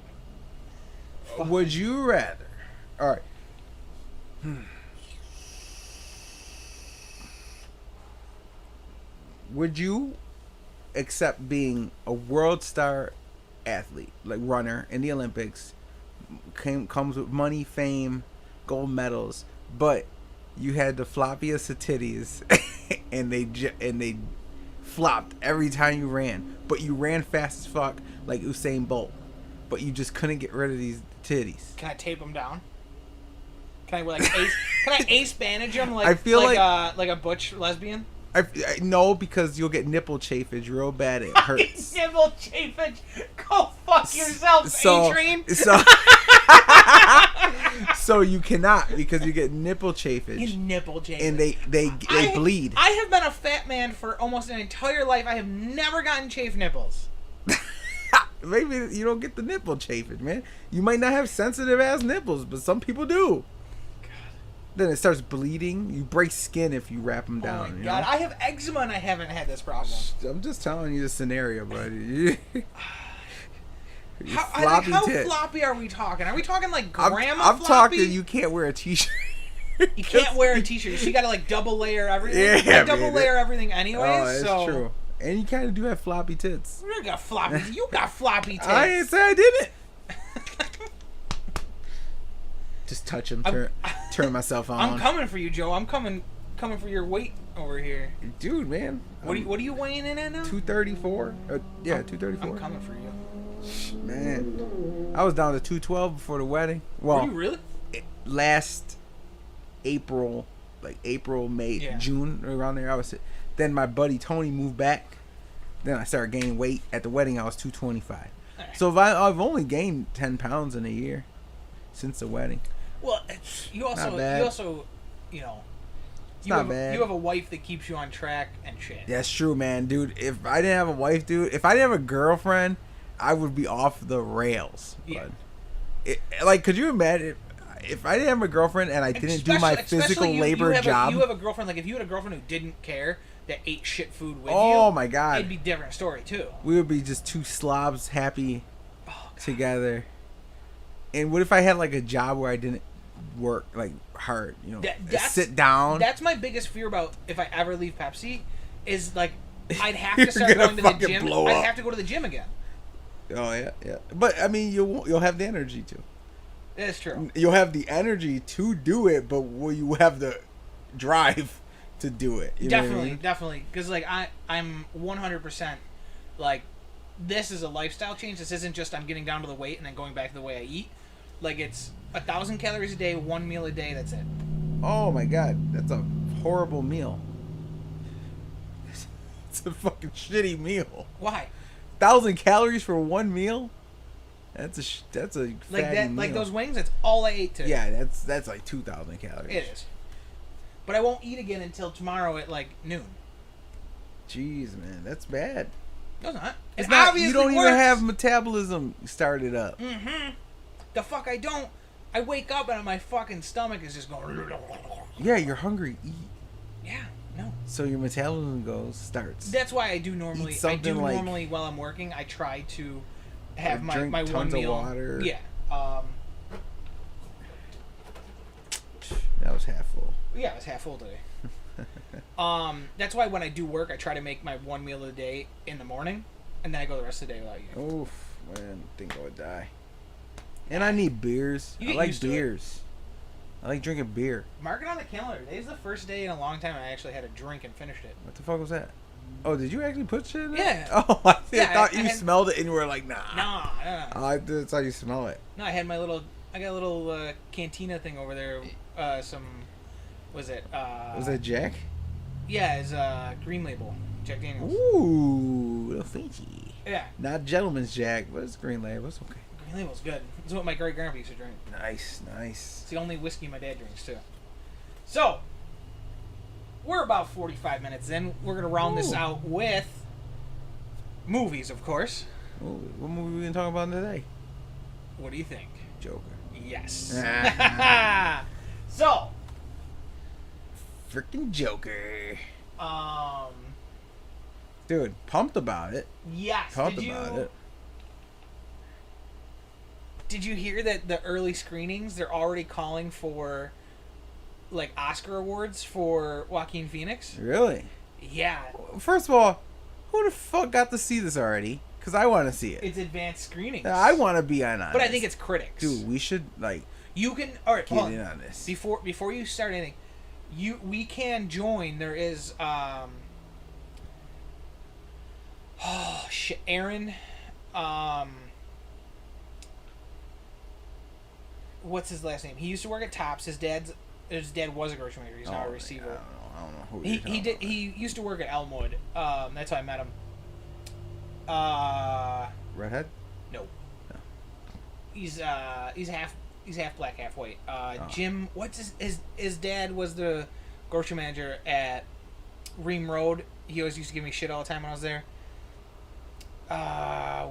Would you rather? All right. Would you accept being a world star athlete, like runner in the Olympics, comes with money, fame, gold medals, but you had the floppiest of titties, and they flopped every time you ran, but you ran fast as fuck like Usain Bolt, but you just couldn't get rid of these titties. Can I tape them down? Can I ace bandage them like I feel like a butch lesbian? I no, because you'll get nipple chafage real bad. It hurts. Nipple chafage. Go fuck yourself, Adrian. So you cannot, because you get nipple chafage. Nipple chafage. And they bleed. I have been a fat man for almost an entire life. I have never gotten chafed nipples. Maybe you don't get the nipple chafage, man. You might not have sensitive ass nipples, but some people do. Then it starts bleeding. You break skin if you wrap them down. Oh my god, I have eczema and I haven't had this problem. I'm just telling you the scenario, buddy. How floppy are we talking? Are we talking like grandma I'm floppy? talking you can't wear a t-shirt. You can't wear a t-shirt. She got to like double layer everything. Yeah, I double layer everything anyways. Oh, that's true. And you kind of do have floppy tits. You got floppy. You got floppy tits. I didn't say I didn't. Just touch them, turn myself on. I'm coming for you, Joe. I'm coming for your weight over here. Dude, man. What are you weighing in at now? 234. Yeah, 234. I'm coming for you. Man, I was down to 212 before the wedding. Well, were you really? Last April, like April, May, June, around there. Then my buddy Tony moved back. Then I started gaining weight. At the wedding, I was 225. Right. So I've only gained 10 pounds in a year since the wedding. Well, you also, you know, you have a wife that keeps you on track and shit. That's true, man, dude. If I didn't have a wife, dude, if I didn't have a girlfriend, I would be off the rails. Yeah. Like, could you imagine if I didn't have a girlfriend and I didn't do my physical labor job? You have a girlfriend. Like, if you had a girlfriend who didn't care, that ate shit food with you. Oh my god, it'd be a different story too. We would be just two slobs happy together. And what if I had like a job where I didn't work like hard, you know, sit down? That's my biggest fear about if I ever leave Pepsi, is like I'd have to start going to the gym. I'd have to go to the gym again. Oh yeah. But I mean, you'll have the energy to. That's true. You'll have the energy to do it, but will you have the drive to do it? You know what I mean? Definitely. Because like I'm 100% like, this is a lifestyle change. This isn't just I'm getting down to the weight and then going back to the way I eat. Like, it's 1,000 calories a day, one meal a day. That's it. Oh my god, that's a horrible meal. It's a fucking shitty meal. Why? 1,000 calories for one meal? That's a like fatty that. meal. Like those wings. That's all I ate today. Yeah, that's like 2,000 calories. It is. But I won't eat again until tomorrow at like noon. Jeez, man, that's bad. No, it's not. It's not. You don't even have metabolism started up. Mm-hmm. The fuck I don't. I wake up and my fucking stomach is just going. Yeah, you're hungry. Eat. Yeah. No. So your metabolism starts. That's why I do normally. Normally while I'm working, I try to have my tons one meal. Of water. Yeah. That was half full. Yeah, it was half full today. That's why when I do work, I try to make my one meal a day in the morning, and then I go the rest of the day without you. Oof, man, I think I would die. And I need beers. You I get like used to it. beers. I like drinking beer. Mark it on the calendar. Today's the first day in a long time I actually had a drink and finished it. What the fuck was that? Oh, did you actually put shit in there? Yeah. Oh, I thought I you had- smelled it and you were like, nah. No. Oh, I thought you smell it. No, I got a little cantina thing over there. Was it? Was that Jack? Yeah, it's Green Label, Jack Daniels. Ooh, little fancy. Yeah, Not Gentleman's Jack, but it's Green Label. It's okay. Green Label's good. It's what my great grandpa used to drink. Nice. It's the only whiskey my dad drinks too. So, we're about 45 minutes in. We're gonna round this Ooh. out with movies, of course. Ooh, what movie we gonna talk about today? What do you think? Joker. Yes. So, Freaking Joker. um, Dude, pumped about it. yes. Pumped about it. Did you hear that the early screenings, they're already calling for, like, Oscar awards for Joaquin Phoenix? Really? Yeah. First of all, who the fuck got to see this already? Because I want to see it. It's advanced screenings. I want to be on But I this. think it's critics. Dude, we should, like, You can... Alright, get hold in on. on this. Before you start anything, we can join. There is, oh, shit. Aaron, what's his last name? He used to work at Tops. His dad was a grocery maker. He's now a receiver. I don't know who He you're talking about. he used to work at Elmwood. That's how I met him. Redhead? No. No. He's half black, half white. Jim, what's his dad was the grocery manager at Ream Road. He always used to give me shit all the time when I was there.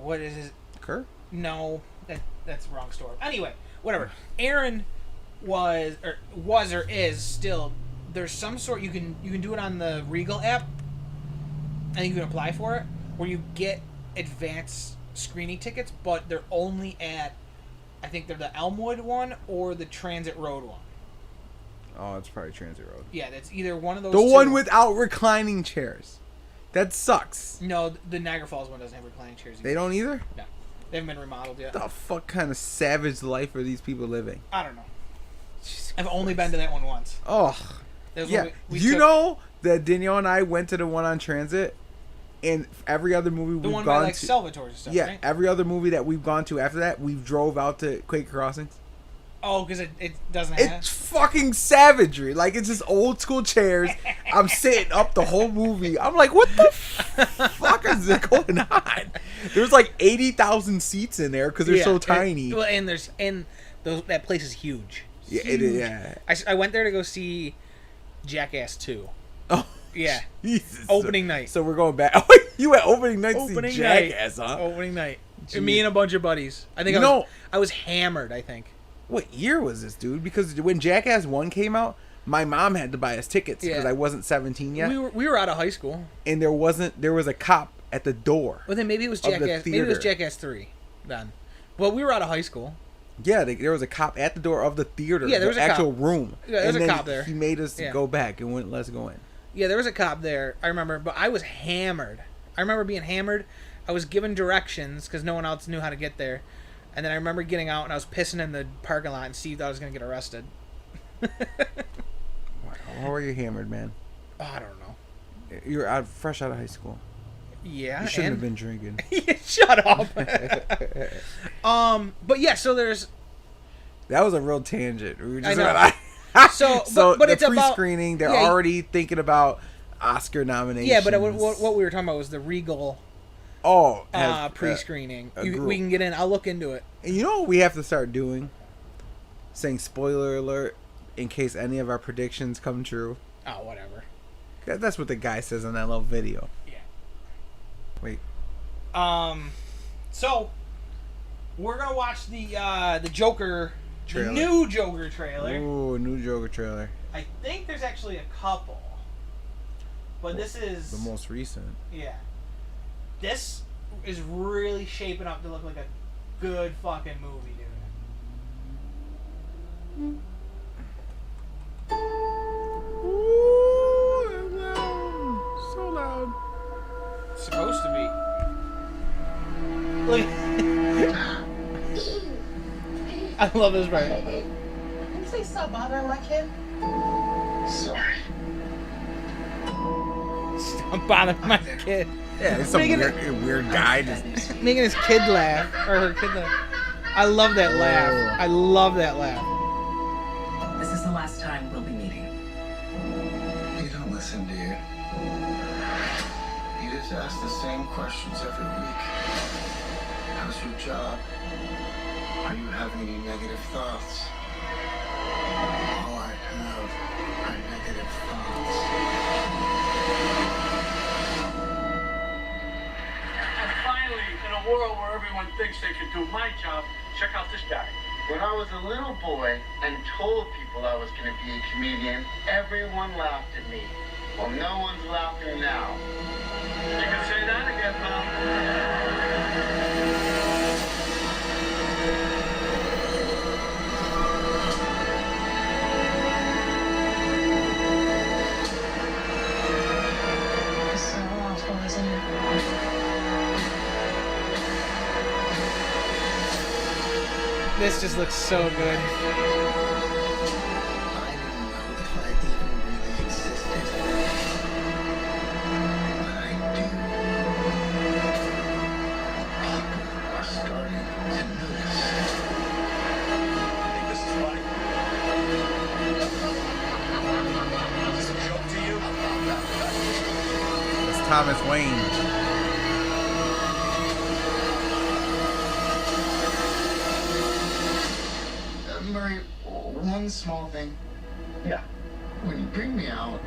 What is his? Kerr? No, that's the wrong store. Anyway, whatever. Aaron was or is still. There's some sort you can do it on the Regal app, and you can apply for it, where you get advanced screening tickets, but they're only at, I think they're the Elmwood one or the Transit Road one. Oh, it's probably Transit Road. Yeah, that's either one of those. The two. one without reclining chairs. That sucks. No, the Niagara Falls one doesn't have reclining chairs either. They don't either? No, they haven't been remodeled yet. What the fuck kind of savage life are these people living? I don't know. Jesus I've only Christ. been to that one once. Oh. That was Yeah. when we You took know that Danielle and I went to the one on Transit, and every other movie the we've one by gone like to. Salvatore's and stuff, Yeah, right? every other movie that we've gone to after that, we've drove out to Quaker Crossings. Oh, because it doesn't have. It's fucking savagery. Like, it's just old school chairs. I'm sitting up the whole movie. I'm like, what the fuck is going on? There's like 80,000 seats in there because they're so tiny. That place is huge. Yeah, it is. Yeah. I went there to go see Jackass 2. Oh, Yeah. Jesus. Opening night. So we're going back. You went opening night to Opening see night. Jackass, huh? Opening night. Jeez. Me and a bunch of buddies. I think I was hammered, I think. What year was this, dude? Because when Jackass 1 came out, my mom had to buy us tickets because Yeah. I wasn't 17 yet. We were out of high school. And there was a cop at the door. Well, then maybe it was Of the Jackass. Maybe it was theater. Jackass 3 then. Well, we were out of high school. Yeah, there was a cop at the door of the theater. Yeah, there was the a cop. actual room. Yeah, there was and a then cop there. He made us Yeah. go back and wouldn't let us go in. Yeah, there was a cop there. I remember, but I was hammered. I remember being hammered. I was given directions because no one else knew how to get there. And then I remember getting out and I was pissing in the parking lot and Steve thought I was going to get arrested. How are you hammered, man? Oh, I don't know. You're fresh out of high school. Yeah. You shouldn't have and- been drinking. Shut up. But yeah, so there's That was a real tangent. We were just I know. So, but the it's about- pre-screening, they're yeah, already thinking about Oscar nominations. yeah, but what we were talking about was the Regal pre-screening. a We group. can get in. I'll look into it. And you know what we have to start doing? Saying spoiler alert in case any of our predictions come true. Oh, whatever. That's what the guy says on that little video. Yeah. Wait. So we're gonna watch the Joker, Trailer. the new Joker trailer. Ooh, new Joker trailer. I think there's actually a couple, but this is The most recent. yeah. This is really shaping up to look like a good fucking movie, dude. Ooh, so loud. It's supposed to be. Look. I love this part. Can you say stop bothering my kid? Sorry. Stop bothering my kid. Yeah, it's some Making weird guy. Making his kid laugh. Or her kid laugh. I love that laugh. I love that laugh. This is the last time we'll be meeting. You don't listen, do you? You just ask the same questions every week. How's your job? Are you having any negative thoughts? All I have are negative thoughts. And finally, in a world where everyone thinks they can do my job, check out this guy. When I was a little boy and told people I was going to be a comedian, everyone laughed at me. Well, no one's laughing now. You can say that again, pal. It's so awful, isn't it? This just looks so good. I didn't know if I even really existed. But I do. People are starting to notice. Think this is funny? Is this a joke to you? It's Thomas Wayne. Murray, one small thing. Yeah. When you bring me out,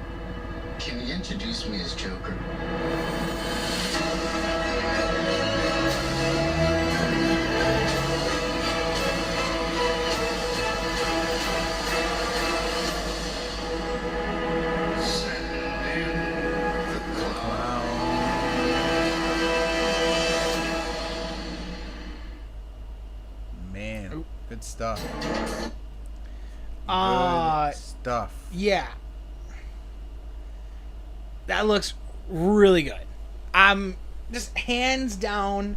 can you introduce me as Joker? Send in the clown. Man, good stuff. Uh, Good stuff. yeah. That looks really good. Just hands down,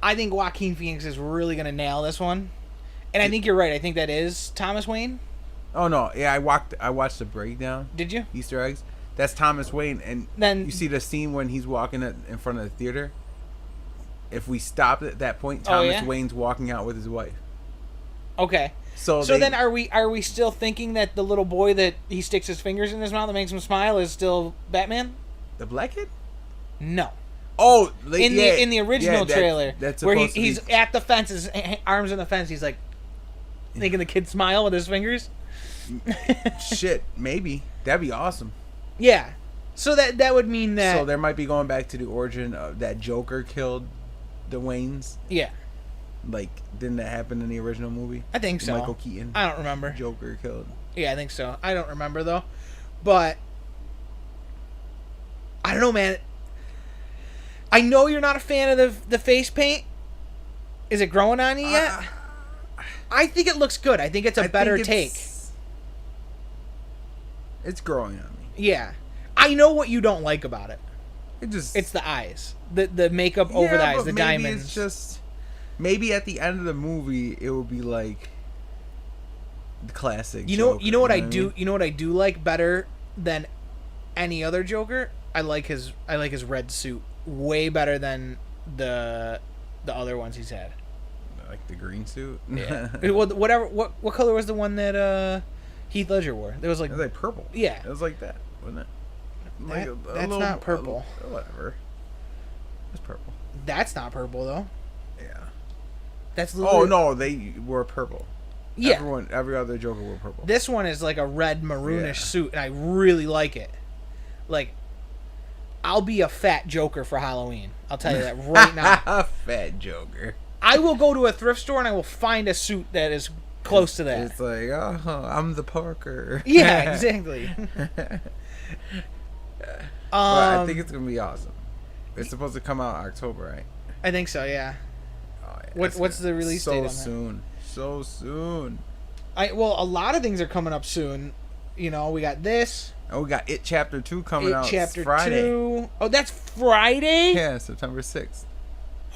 I think Joaquin Phoenix is really going to nail this one. And I think you're right. I think that is Thomas Wayne. Oh no, yeah, I watched the breakdown. Did you? Easter eggs. That's Thomas Wayne, and Then- you see the scene when he's walking in front of the theater. If we stopped at that point, Oh, Thomas yeah? Wayne's walking out with his wife. Okay. So Then are we still thinking that the little boy that he sticks his fingers in his mouth that makes him smile is still Batman? the black kid? No. Oh, In the original trailer, that's where supposed to he's be- at the fence, his arms in the fence, he's like making the kid smile with his fingers. shit. Maybe that'd be awesome. Yeah. So that would mean that. So there might be going back to the origin of that Joker killed the Waynes. Yeah, Like, didn't that happen in the original movie? I think so. Michael Keaton. I don't remember. Joker killed. Yeah, I think so. I don't remember though, but I don't know, man. I know you're not a fan of the face paint. Is it growing on you yet? I think it looks good. I think it's a better take. It's growing on me. Yeah, I know what you don't like about it. It's the eyes, the makeup over the eyes, but the maybe diamonds. It's just maybe at the end of the movie it will be like the classic. You know Joker, what I mean? do. You know what I do like better than any other Joker. I like his red suit way better than the other ones he's had. Like the green suit. Yeah. Well, whatever. What color was the one that Heath Ledger wore? There was like It was like purple. Yeah. It was like that, wasn't it? Like That's not purple. Whatever. It's purple. That's not purple though. Yeah. That's Oh literally, no, they were purple. Yeah. Every other Joker wore purple. This one is like a red maroonish Yeah. suit, and I really like it. Like, I'll be a fat Joker for Halloween. I'll tell you that right now. Fat Joker. I will go to a thrift store and I will find a suit that is close to that. It's like, oh, I'm the Parker. Yeah, exactly. But I think it's gonna be awesome. It's supposed to come out October, right? I think so. Yeah. Oh, yeah, What- it's what's gonna- the release so date on that? soon? So soon. Well, a lot of things are coming up soon. You know, we got this. And we got It Chapter 2 coming It out Chapter Friday. 2. Oh, that's Friday? Yeah, September 6th.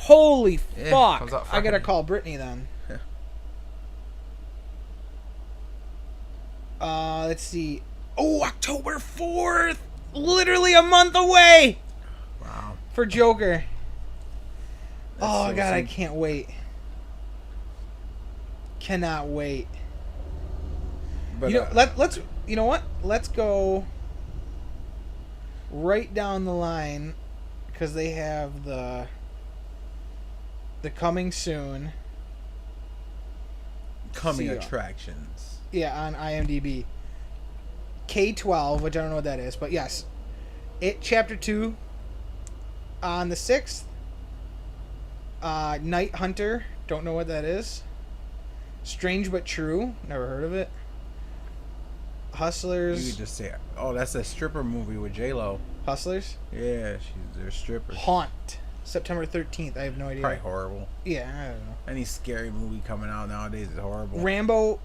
Holy Yeah, fuck! comes out I gotta Friday. call Brittany then. Yeah. Let's see. Oh, October 4th! Literally a month away Wow. for Joker. That's Oh so god, I soon. can't wait. Cannot wait. But, You know, let's. You know what? Let's go right down the line because they have the coming soon. coming see, attractions. Yeah, on IMDb. K-12, which I don't know what that is, but yes, It Chapter 2 on the 6th. Night Hunter, don't know what that is. Strange But True, never heard of it. You Hustlers. could just say, "Oh, that's a stripper movie with J-Lo." Hustlers. Yeah, they're strippers. Haunt, September 13th. I have no idea. Probably horrible. Yeah, I don't know. Any scary movie coming out nowadays is horrible. Rambo.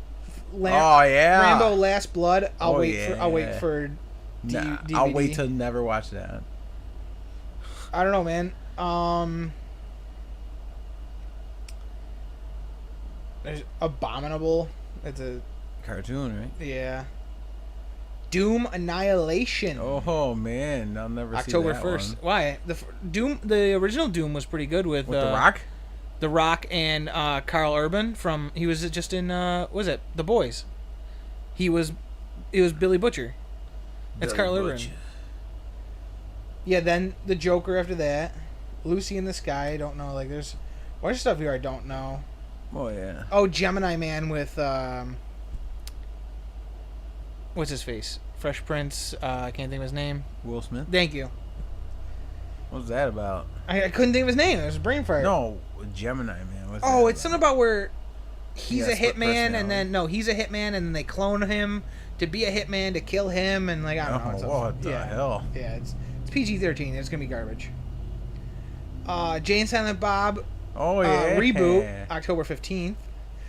Oh yeah. Rambo Last Blood. I'll Oh, wait yeah. for Nah, DVD. I'll wait to never watch that. I don't know, man. There's Abominable. It's a Cartoon, right? yeah. Doom Annihilation. Oh man, I'll never October see that 1st. one. Why? The original Doom was pretty good with With The Rock. The Rock and Carl Urban from he was just in what was it? The Boys. It was Billy Butcher. That's Billy Carl Urban. Butcher. Yeah, then the Joker after that. Lucy in the Sky, I don't know. Like there's a bunch of stuff here I don't know. Oh yeah. Oh, Gemini Man with what's his face? Fresh Prince. I can't think of his name. Will Smith. Thank you. What's that about? I couldn't think of his name. It was a brain fire. No, Gemini Man. What's Oh, that it's something about where he's Yeah, a split hitman, and personality. then no, he's a hitman, and then they clone him to be a hitman to kill him, and like I don't know. It's Oh, what the yeah, hell? Yeah, it's PG-13. It's gonna be garbage. Jay and Silent Bob Oh yeah. reboot October 15th.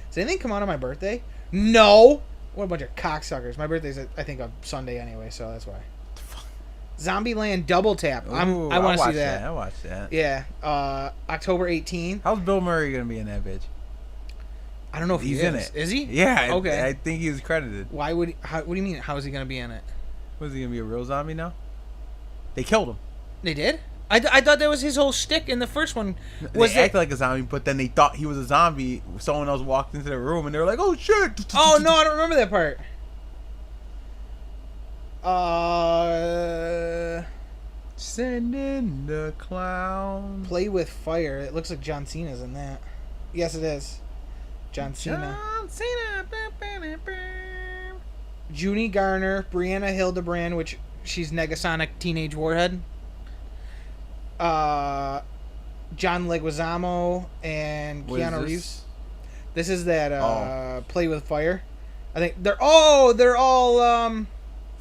Does anything come out on my birthday? No. What a bunch of cocksuckers. My birthday's I think a Sunday anyway, so that's why. Zombieland Double Tap. Ooh, I want to watch see that. I watched that. Yeah. October 18th. How's Bill Murray gonna be in that bitch? I don't know if He's he in is. it. Is he? Yeah. Okay. I think he was credited. Why would? What do you mean? How is he gonna be in it? Was he gonna be a real zombie now? They killed him. They did. I thought that was his whole shtick in the first one. Was They it? acted like a zombie, but then they thought he was a zombie. Someone else walked into the room and they were like, "Oh shit!" Oh no, I don't remember that part. Send in the clown. Play with Fire. It looks like John Cena's in that. Yes, it is. John Cena. John Cena. Junie Garner, Brianna Hildebrand, which she's Negasonic Teenage Warhead. John Leguizamo and What is Keanu this? Reeves. This is that Oh. Play with Fire. I think they're all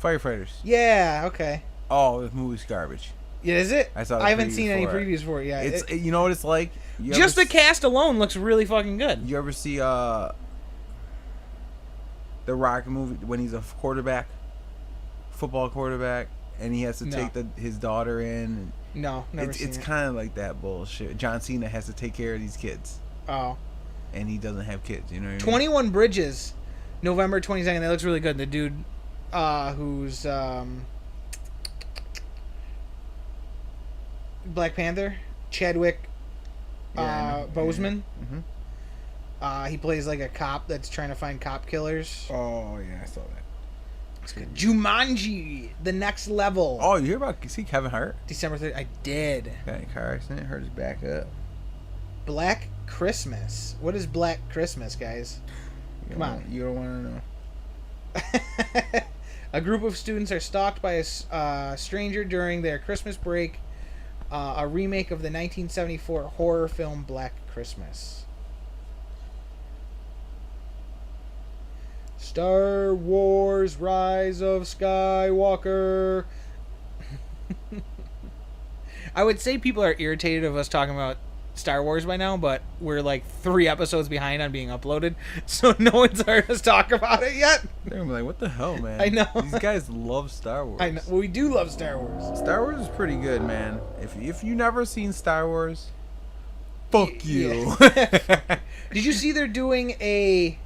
Firefighters. yeah, okay. Oh, this movie's garbage. Yeah, is it? I saw the I haven't preview seen any for it. previews for it yet. It's you know what it's like. You Just the ever cast alone looks really fucking good. You ever see the Rock movie when he's a quarterback, football quarterback, and he has to No. take his daughter in? No, never seen It's it. kind of like that bullshit. John Cena has to take care of these kids, Oh. and he doesn't have kids. You know what I mean? 21 Bridges, November 22nd. That looks really good. The dude who's Black Panther, Chadwick Yeah, I know. Boseman. Mhm. He plays like a cop that's trying to find cop killers. Oh yeah, I saw that. It's good. Jumanji, The Next Level. Oh, you hear about Kevin Hart? December 3rd. I did. Got in a car accident, hurt his back up. Black Christmas. What is Black Christmas, guys? Come on. You don't want to know. A group of students are stalked by a stranger during their Christmas break. A remake of the 1974 horror film Black Christmas. Star Wars Rise of Skywalker. I would say people are irritated of us talking about Star Wars by now, but we're like 3 episodes behind on being uploaded, so no one's heard us talk about it yet. They're gonna be like, "What the hell, man?" I know. These guys love Star Wars. I know. Well, we do love Star Wars. Star Wars is pretty good, man. If you never seen Star Wars, Fuck you. Did you see they're doing a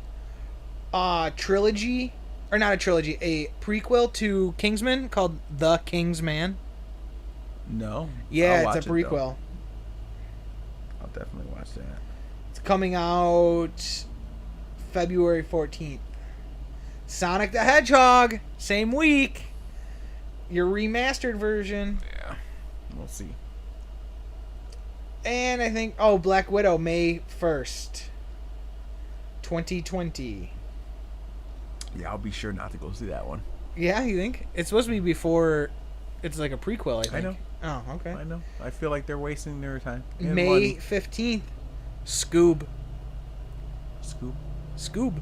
trilogy, or not a trilogy, a prequel to Kingsman called The King's Man? No. Yeah, I'll it's a watch it, though. prequel. I'll definitely watch that. It's coming out February 14th. Sonic the Hedgehog, same week. Your remastered version. Yeah. We'll see. And I think, Black Widow, May 1st, 2020. Yeah, I'll be sure not to go see that one. Yeah, you think? It's supposed to be before, it's like a prequel, I think. I know. Oh, okay. I know. I feel like they're wasting their time. And May money. 15th, Scoob. Scoob? Scoob.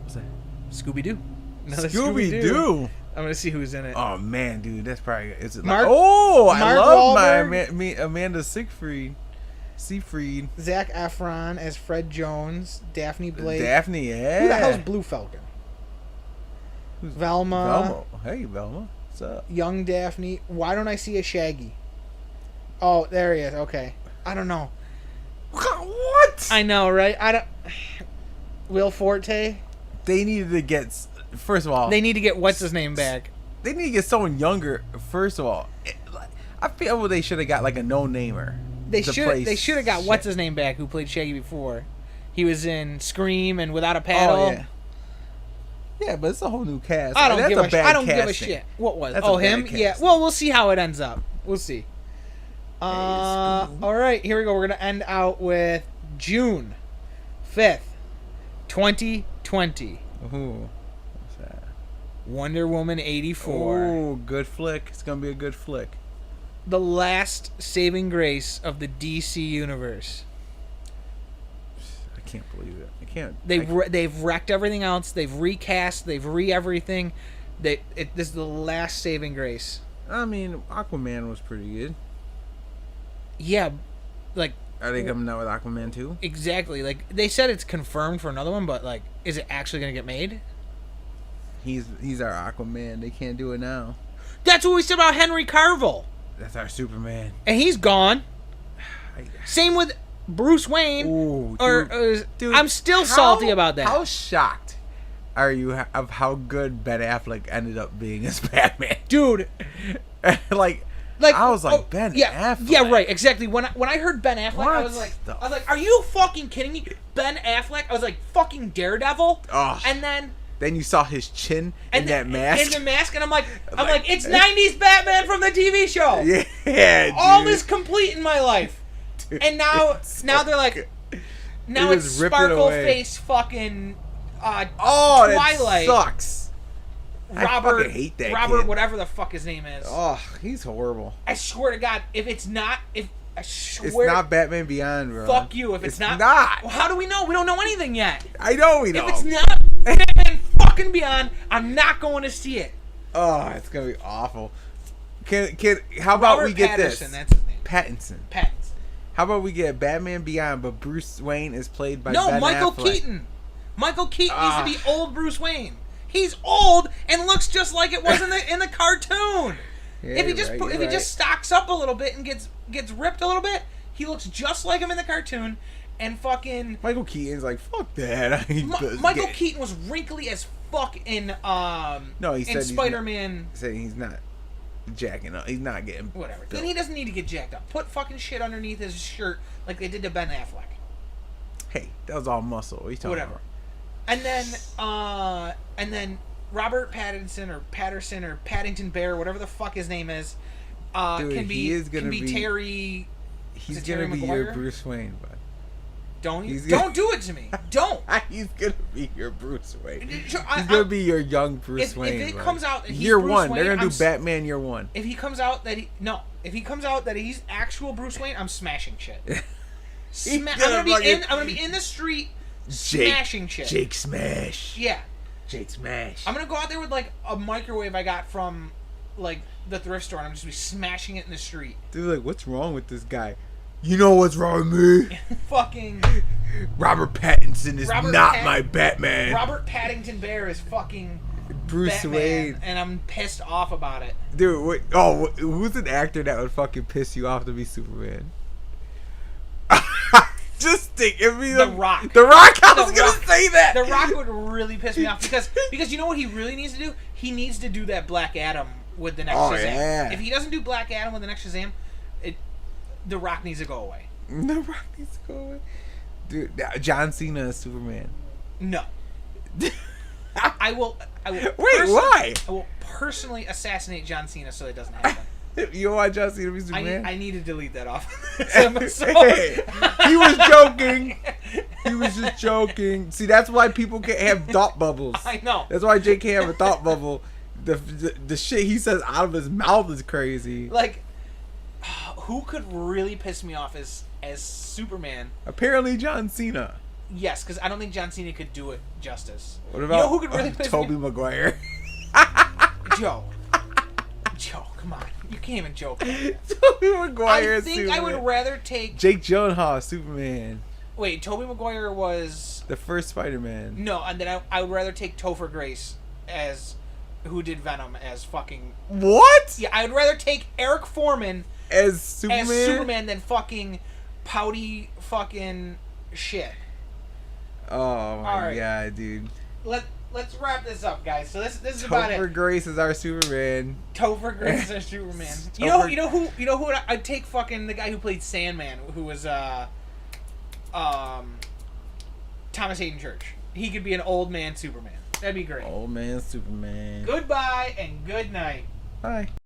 What's that? Scooby-Doo. Another Scooby-Doo. I'm going to see who's in it. Oh, man, dude. That's probably... Is it Mark- I love Wahlberg. my Amanda Seyfried. Zac Efron as Fred Jones. Daphne Blake. Daphne, yeah. Who the hell's Blue Falcon? Velma. Hey, Velma. What's up? Young Daphne. Why don't I see a Shaggy? Oh, there he is. Okay. I don't know. What? I know, right? I don't... Will Forte. They needed to get... First of all... They need to get what's-his-name back. They need to get someone younger, first of all. I feel they should have got, like, a no-namer. They should have got Shit. what's-his-name back, who played Shaggy before. He was in Scream and Without a Paddle. Oh, yeah. Yeah, but it's a whole new cast. I don't That's give a bad I don't give a casting. shit. What was? That's Oh, a bad him? Yeah. casting. Well, we'll see how it ends up. We'll see. All right, here we go. We're gonna end out with June 5th, 2020. Ooh. What's that? Wonder Woman 84. Oh, good flick. It's going to be a good flick. The last saving grace of the DC universe. I can't believe it. I can't. They've wrecked everything else. They've recast. They've everything. This is the last saving grace. I mean, Aquaman was pretty good. Yeah, like Are they coming out with Aquaman 2? exactly. Like they said, it's confirmed for another one, but like, is it actually gonna get made? He's our Aquaman. They can't do it now. That's what we said about Henry Cavill, That's our Superman. and he's gone. Same with Bruce Wayne. Ooh, Dude, I'm still salty about that. How shocked are you of how good Ben Affleck ended up being as Batman? Dude, like I was like, Ben Affleck. Yeah, right, exactly. When I heard Ben Affleck, I was What like, are you fucking kidding me? Ben Affleck? I was like, fucking Daredevil. Ugh. And then Then you saw his chin in that mask. In the mask, and I'm like, it's 90s Batman from the TV show. Yeah, dude. All is complete in my life. Dude, And now it's they're like, now They it's just ripped it Sparkle away. Face fucking Oh, Twilight. that sucks. Robert, I fucking hate that Robert, kid. whatever the fuck his name is. Oh, he's horrible. I swear to God, It's not Batman Beyond, bro. Fuck you. If it's not. not. Well, how do we know? We don't know anything yet. I know we know. If it's not Batman fucking Beyond, I'm not going to see it. Oh, it's gonna be awful. How about Robert we get Pattinson, this? that's his name. Pattinson. How about we get Batman Beyond, but Bruce Wayne is played by Ben Michael Affleck. Keaton. Michael Keaton needs to be old Bruce Wayne. He's old and looks just like it was in the cartoon. Yeah, if he you're just stocks up a little bit and gets ripped a little bit, he looks just like him in the cartoon. And fucking Michael Keaton's like, fuck that. Michael Keaton was wrinkly as fuck in No, he said Spider-Man. Saying he's not jacking up. He's not getting Whatever. built. Then he doesn't need to get jacked up. Put fucking shit underneath his shirt like they did to Ben Affleck. Hey, that was all muscle. What are you talking Whatever. about? And then Robert Pattinson or Paddington Bear, whatever the fuck his name is, Dude, can be Terry. He's it gonna Terry be Maguire? your Bruce Wayne, bud. Don't gonna- do it to me. Don't. He's gonna be your Bruce Wayne. He's I- gonna be your young Bruce if Wayne. it bud. comes out that he's year Bruce one, Wayne, they're gonna I'm do Batman year one. If he comes out that he's actual Bruce Wayne, I'm smashing shit. I'm gonna be in the street smashing shit. Jake Smash. Yeah. Jake Smash. I'm gonna go out there with like a microwave I got from like the thrift store, and I'm just gonna be smashing it in the street. Dude, like, what's wrong with this guy? You know what's wrong with me? Fucking Robert Pattinson is not my Batman. Robert Paddington Bear is fucking Bruce Batman, Wayne. and I'm pissed off about it. Dude, who's an actor that would fucking piss you off to be Superman? just think it'd be The Rock. The Rock. I was The gonna Rock. say that. The Rock would really piss me off because you know what he really needs to do? He needs to do that Black Adam with the next Shazam. Yeah. If he doesn't do Black Adam with the next Shazam, The Rock needs to go away. The Rock needs to go away. Dude, John Cena is Superman. No. I will. Wait, why? I will personally assassinate John Cena so it doesn't happen. You don't want John Cena to be Superman? I need to delete that off. Hey, he was joking. He was just joking. See, that's why people can't have thought bubbles. I know. That's why Jay can't have a thought bubble. The shit he says out of his mouth is crazy. Like, who could really piss me off as Superman? Apparently, John Cena. Yes, because I don't think John Cena could do it justice. What about you know who could really piss Tobey me? Maguire? Joe, come on, you can't even joke. Tobey Maguire. I is think Superman. I would rather take. Jake Gyllenhaal, Superman. Wait, Tobey Maguire was The first Spider-Man. no, and then I would rather take Topher Grace as who did Venom as fucking. What? Yeah, I would rather take Eric Foreman As Superman? as Superman than fucking pouty fucking shit. Oh my All right. god, dude. Let's wrap this up, guys. So this is about Topher it. Grace is our Superman. Topher Grace as Superman. Topher- You know who I'd take fucking the guy who played Sandman, who was Thomas Hayden Church. He could be an old man Superman. That'd be great. Old man Superman. Goodbye and good night. Bye.